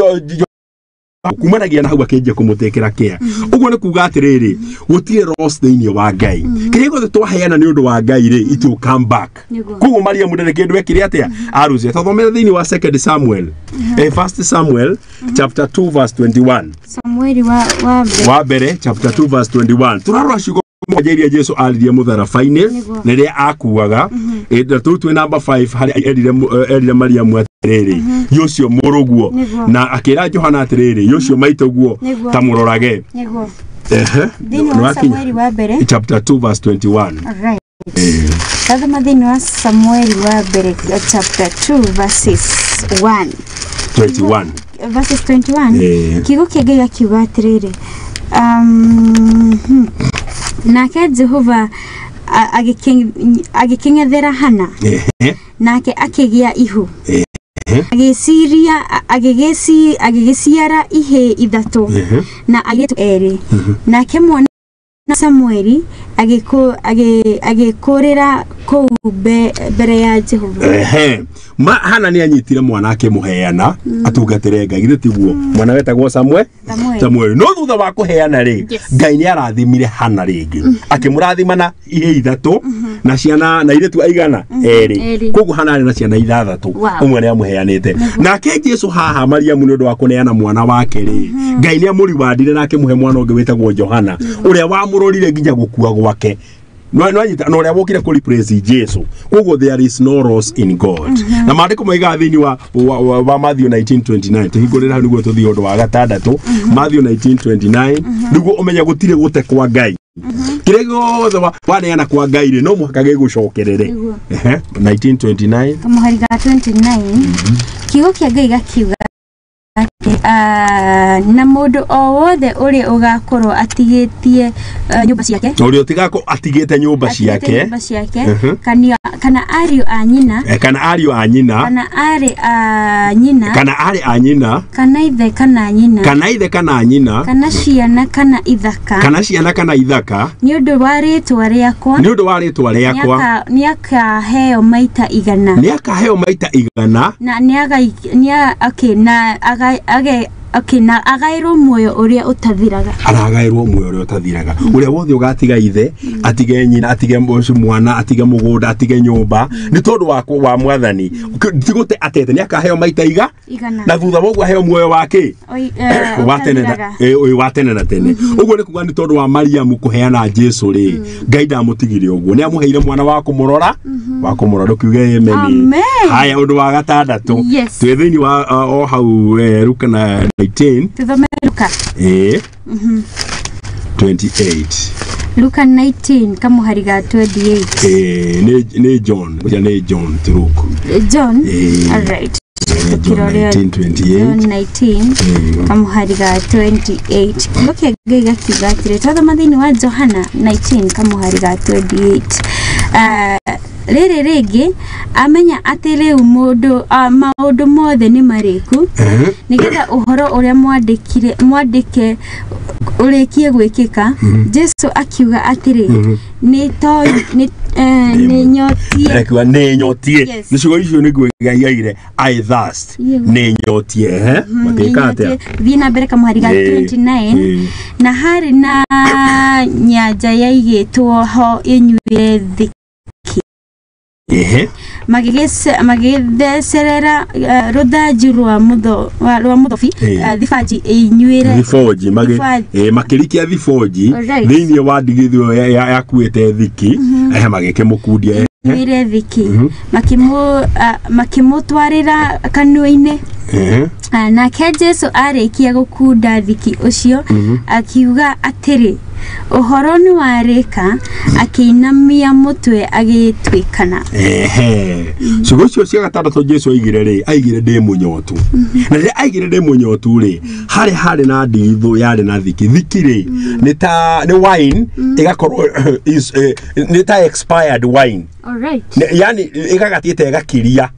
kumanagia na hau akenje kumutekera kia uguo ni kuga atiriri gutie loss thiini wa Ngai kiria gothe twaheana ni undu wa Ngai ri it will come back kuguo Mariamu ndere kindu ekire atia aruze tathomera thiini wa 2 Samuel 1 Samuel chapter 2 verse 21 Samueli wa mbere chapter 2 verse 21 turarora ciugo mojeria Jesu alirie mutharafa-ini riria akuaga tu number 5 hari erire Mariamu atiriri yucio muruguo na akira Johana atiriri yucio maitoguo tamurorage no Samueli wa mbere chapter 2 verse 21 alright tathoma thiini wa Samueli wa mbere chapter 2 verses 21 verses 21 kigo kiage akiuga atiriri nake Jehova agikengethera Hana nake akigia ihu agigiciara ihe ithatu na agetu eri nake mwana Samueli agikurira kou mbere ya Jehova Hana ni anyitire mwana akimuheana atungatire Ngai gitiguo mwana wetagwo Samuel no thutha wa kuheana ri Ngai ni arathimire Hana ringi akimurathimana ihe ithatu na ciana na iretu aigana eri koguo Hana ari na ciana ithathatu umwe ni amuheanite nake Jesu haha Mariamu ni undu wa kuneana mwana wake ri Ngai ni amuriwandire na akimuhe mwana ungi wetagwo Johana uria wamurorire nginya gukua gwake no anyita no ria wokire ku replace Jesu koguo there is no loss in God na maandiko maiga thiini wa Matthew 19:29 tuhingurira hau niguo tuthii undu wa gatandatu Matthew 19:29 niguo umenya gutire gute kwa Ngai kire gothe waneana kwa Ngai ri no muhaka gigucokerere 19:29 kamuhari ga 29 kigo kia Ngai gakiuga na mundu o wothe uri ugakorwo atigitie nyumba ciake uri utigako atigite nyumba ciake kana ariu a nyina kana ari a nyina kana ithe kana nyina kana ciana kana ithaka ni undu wa ritwa riakwa niakaheo maita igana na na agairwo muoyo uria utathiraga uria wothe ugatiga ithe atige nyina atige mwana atige mugunda atige nyumba ni tondu wa mwathani tigute atete ni akaheo maita igana na thutha woguo aheo muoyo wake watene na tene uguo ni kuga ni tondu wa Mariamu kuheana Jesu ri Ngai ndamutigire uguo ni amuheire mwana wa kumurora kiuge amen haya undu wa gatandatu twi thiini wa o hau ruka na 19. Tuthome Luka. 28. Luka 19 kamuhari ga 28. Ne John. Ne John Turuku. John. All right. John 19:28. John 19 kamuhari ga 28. Loke gega kigatire totha mathini wa Johana 19 kamuhari ga 28. Rere rege amenya atire umundu maundu mothe ni mariku nigetha uhoro uria mwandike urekie gwikika. Jesu akiuga atire ni to ni nyotie akiwa ni nyotie nicigo icio ni gwegaire I thirst ni nyotie makikate vina mbere kamuhari ga 29 na hari na nyanja yaigitwo ho inyuire thiki magithecerera ruthanju rwa muthobi thibaji inyuire thiboji makirikia thiboji thiini wa ndigithio yakuite thiki magikimukundia inyuire thiki makimutwarira kanua-ini nake Jesu arikia gukunda thiki ucio akiuga atiri uhoro ni warika akiinamia mutwe agitwikana ciugo cio cia gatandatu Jesu aigire ndi munyotu na ri aigire ndi munyotu ri hari na ndithu yari na thiki ri ni wine igakorwo ni ta expired wine. All right. Yani igagatiete gakiria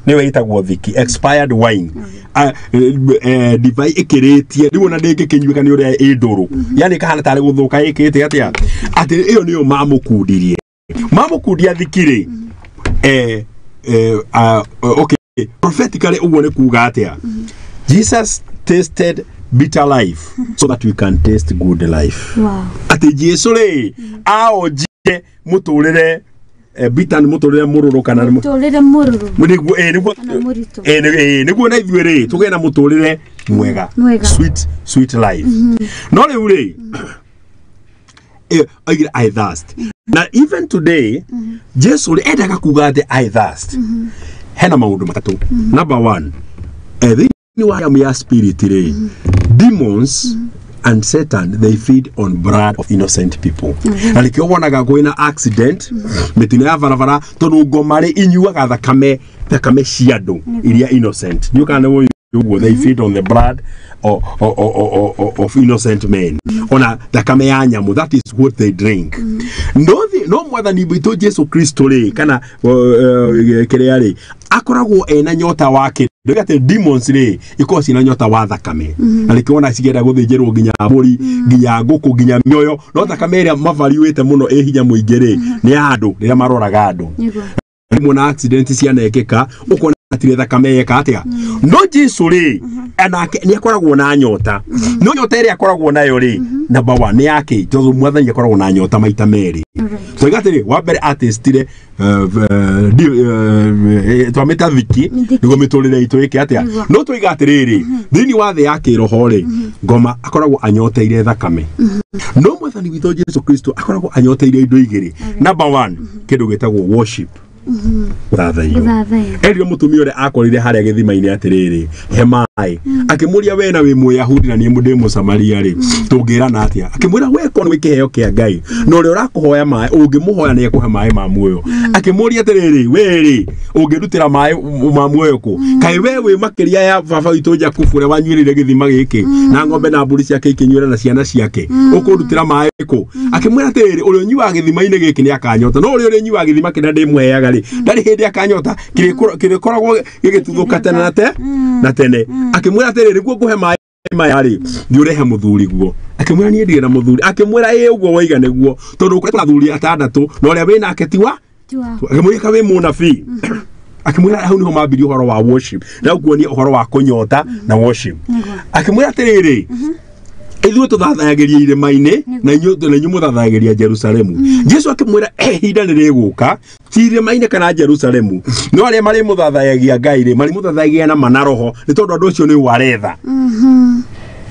niwe itagwo thiki expired wine. Divai ikiritie ndiwona ndingikinyuika ni uria induru yani kahana tari guthuka ikite atia ati iyo niyo mamukundia thikiri okay prophetically uone kuga atia Jesus tasted bitter life so that we can taste good life. Wow. Ati Jesu ri aojie muturire bitter ni muturire mururu kana muturire mururu niguo na ithuĩ ri tuge na muturire mwega sweet life. No riu ri I thirst. Na even today Jesu ri endaga kuga ati I thirst. Hena maundu matatu. Number 1, ni wa ya spirit ri demons and Satan, they feed on blood of innocent people. And if you want to go in an accident, metune ya varavara tondu ngomare inyuaga thakame shiado iria innocent. You can know they feed on the blood of innocent men. Ona thakame ya nyamu, that is what they drink. No more than ibito Jesu Kristo ri kana kereari akoragwo ena nyota wake ndegate demons ri ikosi na nyota wa thakame alikiona sigera guthinjerwo ginya mburi ginya nguku ginya myoyo no thakame ria mavariuite muno hinya muingere ni andu rira maroraga andu muna accident cia nekeka ukona atire thakame yeka atia no Jesu ri anake ni akoragwo na nyota no nyota iri akoragwo nayo ri number 1 ni yake tozo mwathani akoragwo na nyota maita meri so igatiri wa mbere artistire twameta thiki nigo miturire itu iki atia no tuigatiriri thini wa thi yake roho ri ngoma akoragwo anyoteire thakame no mwathani witho Jesu Kristo akoragwo anyoteire indo igiri number 1 kindu gitagwo worship Uthathaio. Erio mutumia ore akorire haria githima-ini atiriri he mai akimuria we na wi Muyahudi na ni mude Samaria ri tungirana atia akimwira we kono wikiheo kia Ngai no ri urakuhoya mai ungimuhoya ni ekuhe mai ma muoyo akimuria atiriri we ri ungirutira mai ma muoyo ku kai we wi makiria ya baba witu Jakubu ria wanyuirire githima giki na ng'ombe na mburi ciake ikinyuira na ciana ciake ukurutira mai ku akimwira atiriri uri unyuaga githima-ini giki ni akanyota no uri unyuaga githima kina ndi mweyaga ri ndari hindi akanyota kirikoragwo gigituthuka tene na tene akimwira atiriri guo nguhe mai mayari ni urehe muthuri guo akimwira ni ndigera muthuri akimwira uguo waiga niguo tondu kuri athuri atandatu no ria wina aketiwa akimwira ka wi munabii akimwira hau niho mambirie uhoro wa worship na guo ni uhoro wa kunyota na worship akimwira atiriri ithuĩ tuthathagĩria irĩma-inĩ na inyuĩ mũthathagĩria Jerusalemu. Jesu akimwĩra ihinda nĩrĩgũka ti irĩma-inĩ kana Jerusalemu no arĩa marĩ mũthathagĩria Ngai rĩ marĩ mũthathagĩria na mana roho nĩ tondũ andũ acio nĩ waretha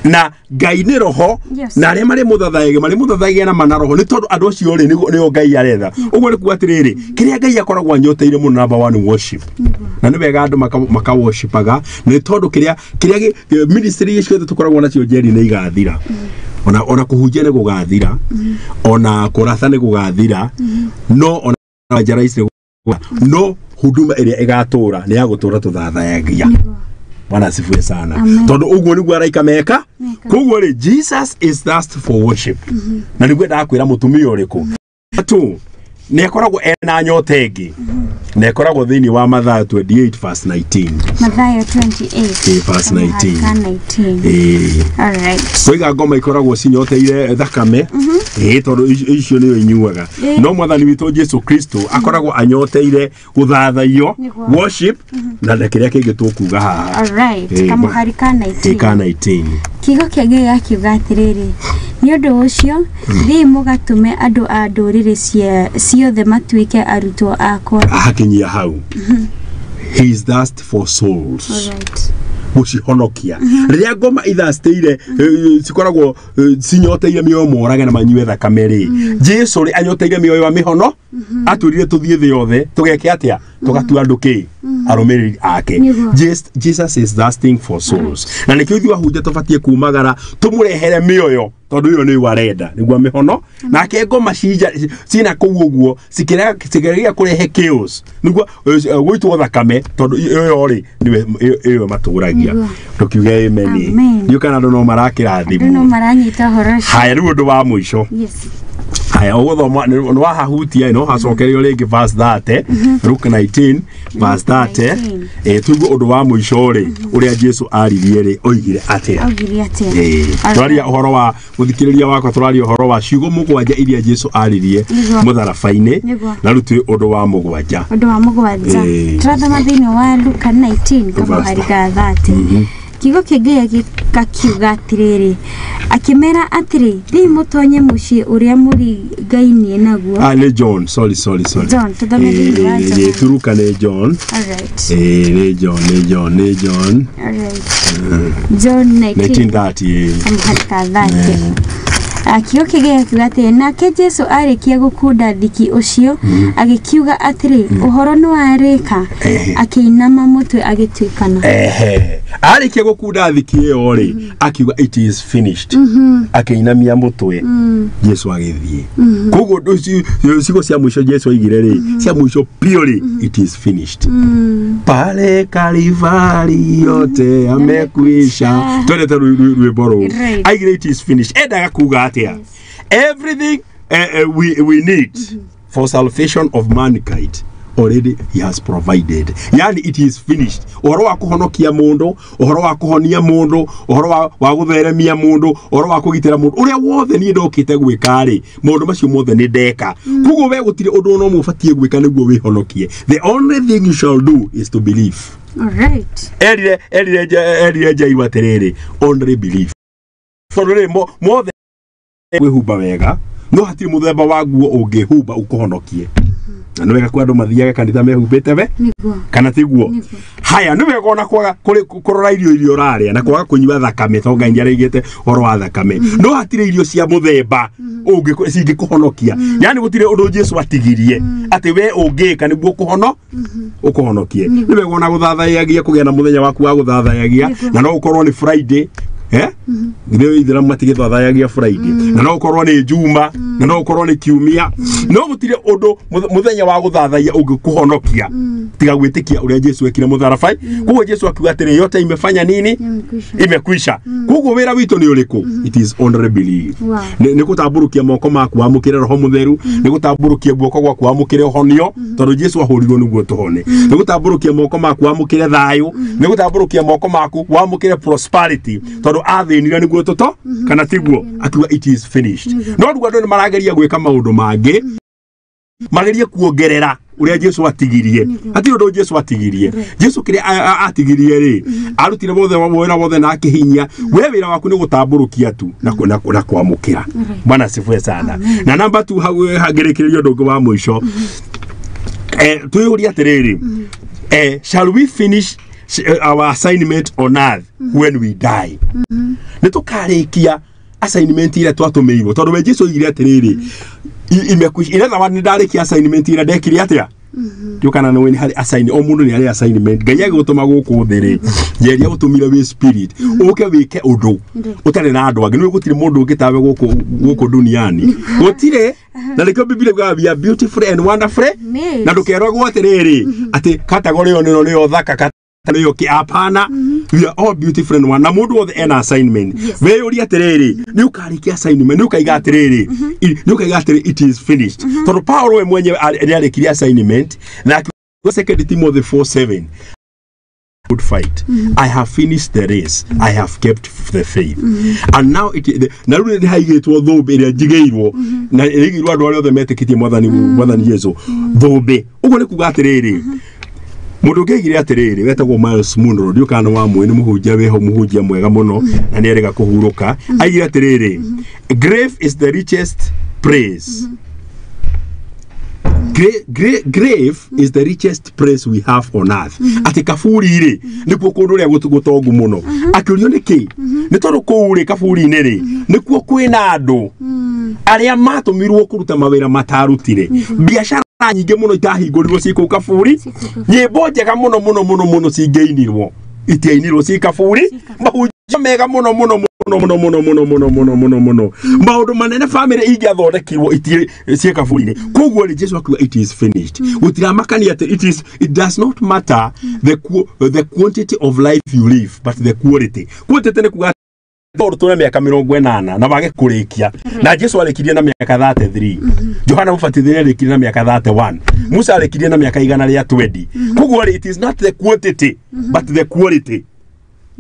na Ngai nĩ roho na arĩa marĩ mũthathagia na mana roho nĩ tondũ andũ acio rĩ nĩo Ngai aretha ũguo nĩ kuuga atĩrĩrĩ kĩrĩa Ngai akoragwo anyoteire mũno number 1 worship na nĩ wega andũ maka worshipaga nĩ tondũ kĩrĩa ministry ciothe tũkoragwo nacio Njeri nĩ igathira ona kuhunjia nĩ gũgathira ona kũratha nĩ gũgathira no ona njara ici no huduma ĩrĩa ĩgatũra nĩ ya gũtũra tũthathayagia Bwana asifiwe sana tondu uguo niguo araika meka koguo ri Jesus is thirst for worship na niguo ndakwira mutumia uriku tu ne koragwo ena nyota ĩngĩ ne koragwo thini wa Mathayo 28 verse 19 Mathayo 28 verse 19 alright koiga ngoma ikoragwo cinyoteire thakame tondu icio nĩyo inyuaga no mwathani witũ Jesu Kristo akoragwo anyoteire gũthathaio worship na kĩrĩa kĩngĩ tũkuga haha alright kama harika 19 kigo kĩngĩ gĩakiuga atĩrĩrĩ nĩ ũndũ ũcio thiĩ mũgatume andũ a ndũrĩrĩ ciothe matuĩke arutwo akwa ahakinyia hau he is thirst for souls alright gucihonokia riria ngoma ithasteire cikoragwo cinyoteire mioyo morage na manyue thakame ri Jesu ri anyoteire mioyo wa mihono atwirire tuthie thi yothe tugeke atia tugatua andu ki arumiriri ake Jesus is thirsting for souls na nikio ithu ahunja tubatie kumagara tumurehere mioyo tondu iyo ni warenda niguo mihono nake ngoma cina kuguo sikiragia kurehe chaos niguo gwitwo thakame tondu iyo ri niwe maturagia tukiuge amen ni kana no marakirathimo no maranyita horo haya ni undu wa muico haya uguthoma no wahahutia no hacokerio ringi verse 30 Luke 19 verse 30 tugu undu wa muico ri uria Jesu aririe ri oigire atia twaria uhoro wa muthikiriria wakwa turaria uhoro wa ciugo mugwanja iria Jesu aririe mutharabaini na rutwe undu wa mugwanja turathoma thini wa Luke 19 kama harika 30 kigo kĩngĩ gĩkakiuga atĩrĩrĩ akĩmera atĩrĩ thiĩ mũtonye mũciĩ ũrĩa mũringainie naguo nĩ John sorry John tuthome thĩinĩ wa John turuka nĩ John alright nĩ John alright John 19:30 Kigo kĩngĩ gĩkiuga atĩrĩ nake Jesu arĩkia gũkunda thiki ũcio agĩkiuga atĩrĩ ũhoro nĩ warĩka akĩinama mũtwe agĩtuĩkana arĩkia gũkunda thiki ĩyo rĩ akiuga it is finished akĩinamia mũtwe Jesu agĩthiĩ koguo cigo cia mũico Jesu aigire rĩ cia mũico purely it is finished pale Kalvari yote amekwisha twendete rwĩmbo rũu aigire it is finished endaga kuga everything we need for salvation of mankind already he has provided yani it is finished uhoro wa kuhonokia mundu uhoro wa kuhonia mundu uhoro wa gutheremia mundu uhoro wa kugitira mundu uria wothe ni ndokite gwika ri mundu macio mothe ni ndeka kugo we gutire undu no mubatie gwika niguo wihonokie the only thing you shall do is to believe alright erire Jai waterere only believe for mothe kwihumba wega no hatiri muthemba waguo ungihumba ukuhonokie na niwega kwa andu mathiaga kanitha mehumbite we kana tiguo haya niwega ona kwaga kurora irio raria na kwaga kunyua thakame to Ngai nĩaraigĩte horo wa thakame no hatire irio cia muthemba cingĩkũhonokia yani gutire undu Jesu atigirie ati we ungĩka nĩguo ukuhonokie niwega ona gũthathayagia kũgĩa na muthenya waku wa gũthathayagia na no ukorwo ni Friday Ndio ithira matigithathayagia Friday na no ukorwo ni Juma na no ukorwo ni Kiumia no gutire undu muthenya wa guthathaia ungikuhonokia tiga gwitikia uria Jesu ekire mutharabai kugo Jesu akiuga atiri yote imefanya nini imekwisha kugo wira witu ni uriku it is only believe ni gutamburukia moko maku amukire roho mutheru ni gutamburukia guoko gwaku amukire honio tondu Jesu ahurirwo niguo tuhone ni gutamburukia moko maku amukire thayu ni gutamburukia moko maku amukire prosperity tondu athinira niguo toto kana tiguo akiuga it is finished no ndugu andu marageria gwika maundu mangi mageria kuongerera uria Jesu atigirie ati undu Jesu atigirie Jesu kire atigirie ri arutire bothe wera bothe na akihinya we wira waku ni gutamburukia tu na kwamukira Bwana sifuwe sana na namba 2 hagerekererio ndogo wa muico tuyuria atiriri shall we finish our assignment on earth when we die. Netukarikia assignment ile twatumirwo tondu we Jesu igire atiriri ina na wani ndariki assignment ile ndekiri atia tukana no ni hari assign o mundu ni hari assignment Ngai agutuma guku thiri yeria gutumira we spirit uke wike undu utari na andu angi ni gutire mundu ungitawe guku duniani gutire na rikio Biblia gwa beautiful and wonderful na ndukerwa gwatiriri ati category ono ni thaka Tano ki apana we are all beautiful and one na mundu othe ena assignment we uri atiriri ni ukariki assignment ni ukaiga atiriri ni ukaiga atiriri it is finished tondu Paulo we mwenye alikiria assignment na 2 Timothy 4:7 good fight I have finished the race I have kept the faith and now na rune ni haigitwo thumbi ria njigeirwo na igirwo andu aria othe metikitie mwathani Yesu thumbi ugo ni kuga atiriri mundu ngegire atiriri wetagwo Miles Munro ndio kana wa mwe ni muhunjia weho muhunjia mwega muno na ni erega kuhuruka aigire atiriri grave is the richest praise grave is the richest praise we have on earth ati kaburi ri nikuo kundu ria gutongu muno akiurio niki ni tondu kuuri kaburi ni ri nikuo kwina andu aria matumirwo kuruta mawira matarutire biashara nyingi muno itahingurirwo ciku kaburi nyimbo njega muno cingeinirwo itiainirwo ci kaburi mahunjia mega muno maundu manene family ingiathondekirwo itie ci kaburi koguo ri Jesu akiuga it is finished utiramakania ati it does not matter the quantity of life you live but the quality ni kuga Toro tuna miaka 80 na bage kurikia na Jesu alikiria na miaka 33 Yohana Mbatithania alikiria na miaka 31 Musa alikiria na miaka 120 Kugwa it is not the quantity but the quality.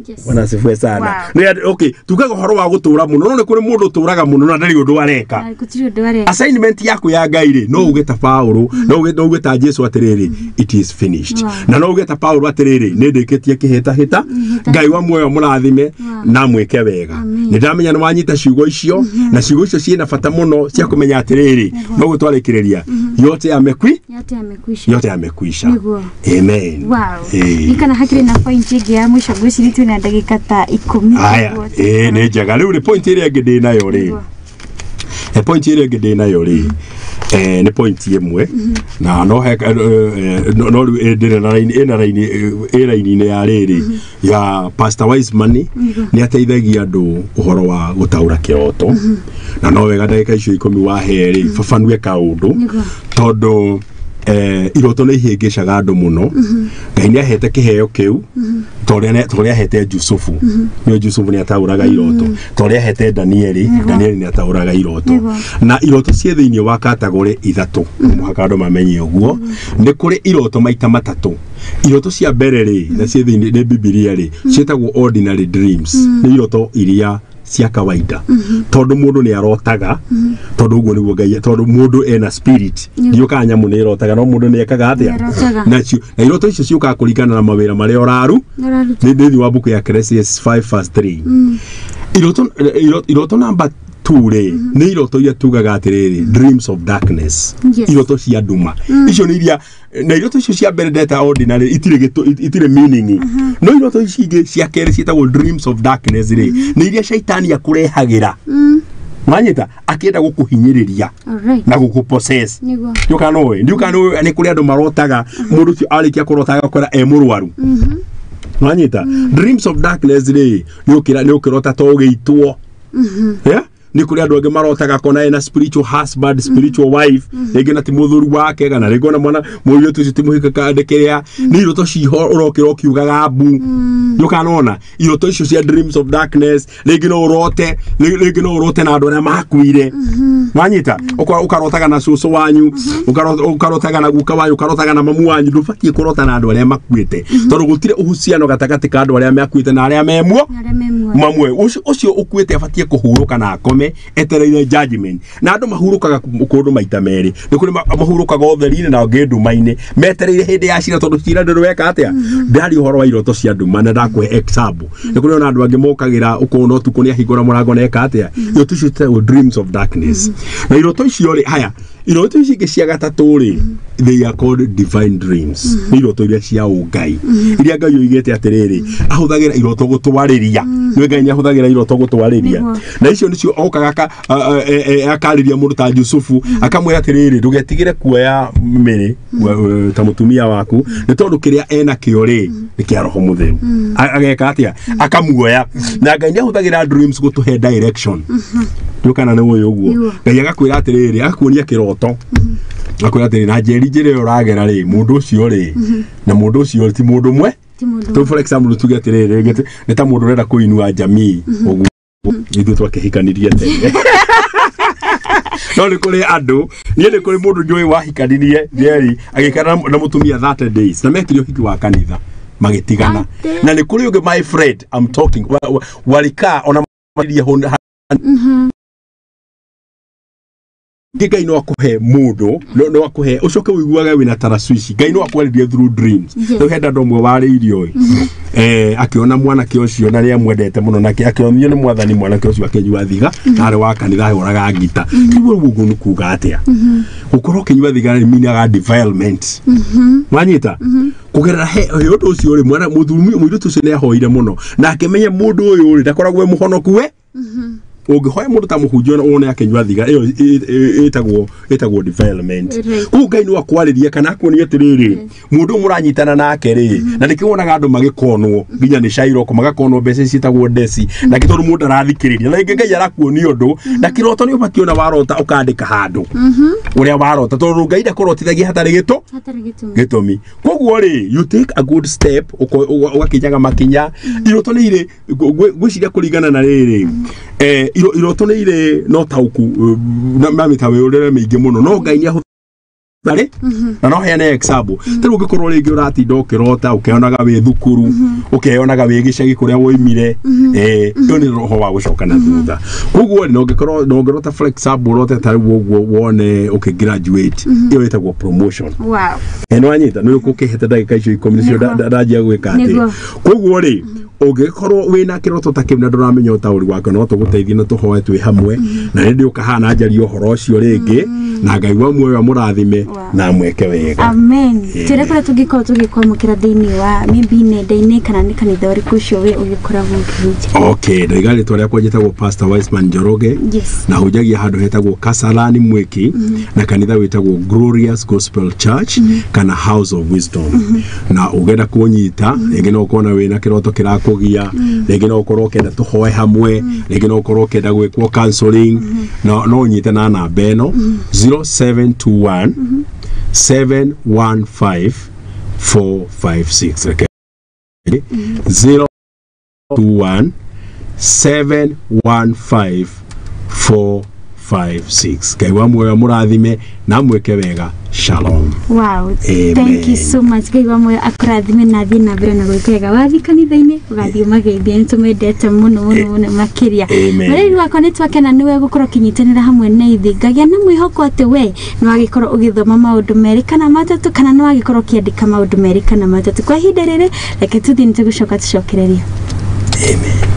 Yes. Wana sifwe sana. Wow. Okay, tukaga horo wa gutura muno no ne kuri mundu turaga muno na ndari undu areka. Assignment yako ya Ngai no ugeta Paulo no ugeta Jesu atiriri it is finished. Wow. Na no ugeta Paulo atiriri ne ndeketie kiheta Ngai wa muoyo murathime na mweke wega. Ni ndamenya no wanyita ciugo icio na ciugo icio ciena bata muno cia kumenya atiriri no gutwarekereria yote amekwisha. Amen. Wow. Nikana hakiri na point igi ya mwisho gwiciritu na ndagika ta 10. Aya, ne jaga riu point iri ngidi nayo ri. Point iri ngidi nayo ri. Ni point imwe na no no ndire na line ni ya riri ya Pastor Wiseman ni ateithagia andu uhoro wa gutaura kioto na no wega ndagika icio 10 wa heri fafanue kaundu tondu iroto ni higishaga andu muno Ngai ni ahete kiheo kiu toria hete Jusufu ni Jusufu ni atauraga iroto toria hete Danieli ni atauraga iroto na iroto cie thiini wa category ithatu muhaka andu mamenye uguo ni kuri iroto maita matatu iroto cia mbere ri na cie thiini ni Biblia ri cietagwo ordinary dreams ni iroto iria cia kawaida tondu mundu ni arotaga tondu uguo niguo Ngai tondu mundu ena spirit ndio kanya mundu irotaga no mundu ni ekaga atia na iroto icio ciuka kuringana na mawira maria oraru ni thithi wa buku ya Ecclesiastes 5:3 iroto number 2 ni iroto iria tugaga atiriri dreams of darkness iroto cia nduma icio ni iria na iroto icio cia mbere data ordinary itire meaning no iroto icio cia kere cietagwo dreams of darkness ri ni iria shaitani akurehagira manyita akienda gukuhinyiriria na gukupossess ndio kana ni kuri andu marotaga mundu cio arikia kurotaga kora murwaru manyita dreams of darkness ri ni ukirota to geitwo ni kuri andu ange marotaga kona ena spiritual husband spiritual wife egena ti muthuri wake kana rigona mwana muyo tu timuhika kandekerea ni iroto ciho urokira ukiugaga mbu ndukanona iroto icio cia dreams of darkness rigino urote na andu aria makuire manyita ukarotaga na susu wanyu ukarotaga na guka wanyu ukarotaga na mamu wanyu ndubatie kurota na andu aria makuite tondu gutire uhusiano gatagati ka andu aria makuite na aria memwo mamwe ucio ukuite abatie kuhuruka na akome etereire judgment na andu mahurukaga kundu maita meri ni kuri mahurukaga otheri-ini na ngendumaini metereire hindi ya cira tondu cira ndu weka atia ndari uhoro wa iroto cia nduma na ndakwe example ni kuri ona andu ange mokagira ukona utuko ni ahingura murango na eka atia iroto icio ciĩtagwo dreams of darkness na iroto icio rĩ haya iroto icio ingĩ cia gatatũ rĩ they are called divine dreams nĩ iroto iria cia ũngai iria Ngai oigĩte atĩrĩrĩ ahũthagĩra iroto gũtwarĩria nĩ Ngai ahũthagĩra iroto gũtwarĩria na icio nĩcio okaga akarĩria mũndũ ta Yusufu akamwĩra atĩrĩrĩ ndũgetigĩre kuoya mĩrĩ ta mũtumia waku nĩ tondũ kĩrĩa ena kĩo rĩ nĩ kĩa roho mũtheru ageka atĩa akamuoya na Ngai ahũthagĩra dreams gũtũhe direction kana nĩ ũyũ ũguo Ngai agakwĩra atĩrĩrĩ agakuonia kĩroto akwĩra atĩrĩrĩ na njĩra ĩrĩa ũragera rĩ mũndũ ũcio rĩ na mũndũ ũcio ti mũndũ mwe to for example tuge atĩrĩrĩ nĩ ta mũndũ ũrenda kũinua jamii ũguo ithuĩ twakĩhikanirie tene no nĩ kũrĩ andũ niĩ nĩ kũrĩ mũndũ njũĩ wahikanirie Jerry agĩikara na mũtumia 30 days na mekire ũhiki wa kanitha magĩtigana na nĩ kũrĩ ũngĩ my friend I'm talking walika ona Ngai no akũhe mũndũ no akũhe ucoke wiguaga wĩna taraswishi Ngai no akwarĩria through dreams no henda ndomwe warĩirio akiona mwanake ũcio na nĩ amwendete mũno nake akĩonio nĩ mwathani mwanake ũcio akĩnyua thiga arĩ wa kanitha ahoraga ngita kĩguo ũguo nĩ kuuga atĩa gũkorwo ũkĩnyua thiga nĩ meanaga defilement mwanyita kugerera ũndũ ũcio rĩ mwana mũirĩtu ũcio nĩ ahoire mũno na akĩmenya mũndũ ũyũ rĩ ndakoragwo mũhonoku we ũngĩhoya mũndũ ta mũhunjia wone akĩnyua thiga ĩyo ĩtagwo development Ngai no akwarĩria kana akuonia atĩrĩrĩ mũndũ mũranyitana nake rĩ na nĩkĩwonaga andũ magĩkonwo nginya nĩ Shairoko magakonwo mbeca ciĩtagwo ndeci na gĩtũrũ mũndũ arathikĩrĩria na Ngai arakuonia ũndũ na kĩroto nĩ ũbatiĩ ona warota ũkandĩka handũ ũrĩa warota tondũ Ngai ndakorotithagia hatarĩ gĩtũmi koguo rĩ you take a good step ũgakĩnyaga makinya iroto nĩ irĩ gwĩciria kũringana na rĩrĩ iroto nĩ irĩ no tauku na mamĩtawe ũrĩa mĩingĩ mũno no Ngai nĩ ahũthagĩra na no heane example tĩrĩ ũngĩkorwo rĩngĩ ũratinda ũkĩrota ũkĩonaga wĩ thukuru ũkĩonaga wĩ gĩcagi kũrĩa woimire ũyũ nĩ roho wa gũcoka na thutha koguo no ũngĩrota for example ũrote tarĩ ũguo wone ũkĩgraduate ĩyo ĩtagwo promotion no anyita nĩ ũkũkĩhete ndagĩka icio 10 nĩcio ndanjia gwĩka atĩ koguo rĩ ũngĩkorwo wĩna kĩroto ta kĩu na ndũramenya ũtaũri wake no tũgũteithie na tũhoe twĩ hamwe na nĩndĩ ũkahana njaria ũhoro ũcio rĩngĩ na Ngai wa muoyo amũrathime na mweke wega amen tĩrĩ kũrĩa tũngĩkorwo tũgĩkwamũkĩra thĩinĩ wa maybe nenda-inĩ kana nĩ kanitha ũrĩkũ ũcio we ũgĩkoragwo ũkĩhunjia ndaiga rĩtwa rĩakwa njĩtagwo Pastor Wiseman Njoroge na hunjagia handũ hetagwo Kasarani Mwiki na kanitha wĩtagwo Glorious Gospel Church kana House of Wisdom na ũgenda kũnyita rĩngĩ no ũkorwo na wĩna kĩroto kĩrakũgia rĩngĩ no ũkorwo ũkenda tũhoe hamwe rĩngĩ no ũkorwo ũkenda gwĩkwo counseling no ũnyite na namba ĩno 0721 715 456 okay 021 715 456 Ngai wa muoyo mũrathime na mweke wega shalom wow thank you so much Ngai wa muoyo akũrathime na thiĩ na mbere na gwĩka wega wathiĩ kanitha-inĩ ũgathiĩ ũmageithie nĩ tũmendete mũno makĩria rĩu wakwa nĩ twakena nĩwe gũkorwo ũkĩnyitanĩra hamwe na ithuĩ ngagĩa na mwĩhoko atĩ we nĩ wagĩkorwo ũgĩthoma maũndũ merĩ kana matatũ kana nĩ wagĩkorwo ũkĩandĩka maũndũ merĩ kana matatũ kwa ihinda rĩrĩ reke tũthiĩ nĩ tũgũcoka tũcokereria amen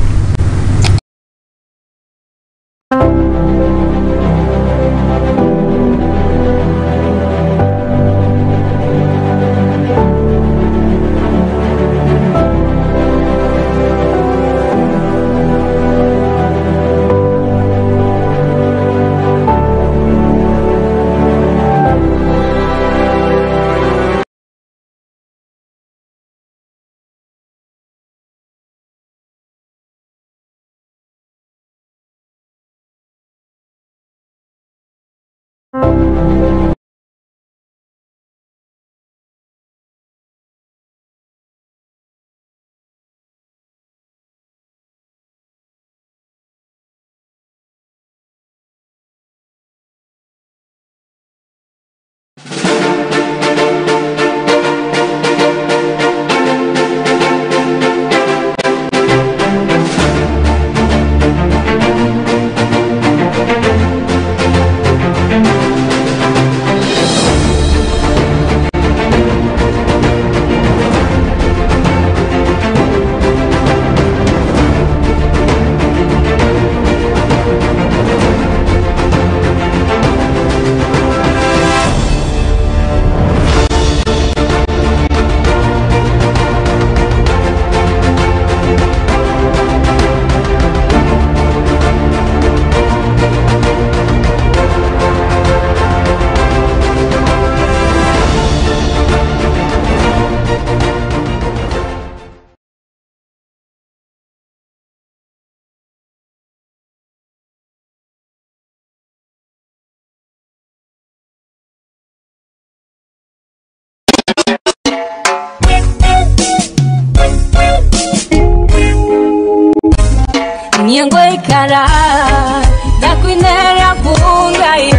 neria kungai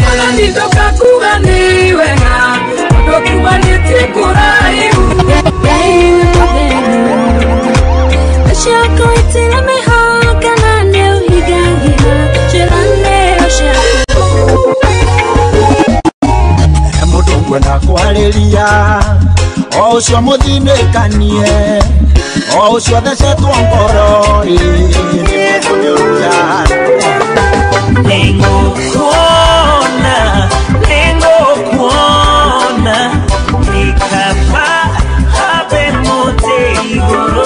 Mana nitoka kuganiwe na Dokuba nitikurai Shako itile mehoka na neu higagira Chirane oshako Mudungwe na kwaleria Osho muthinekanie Osho thece twongoro Nengo kuona Nikapa habe mote igoro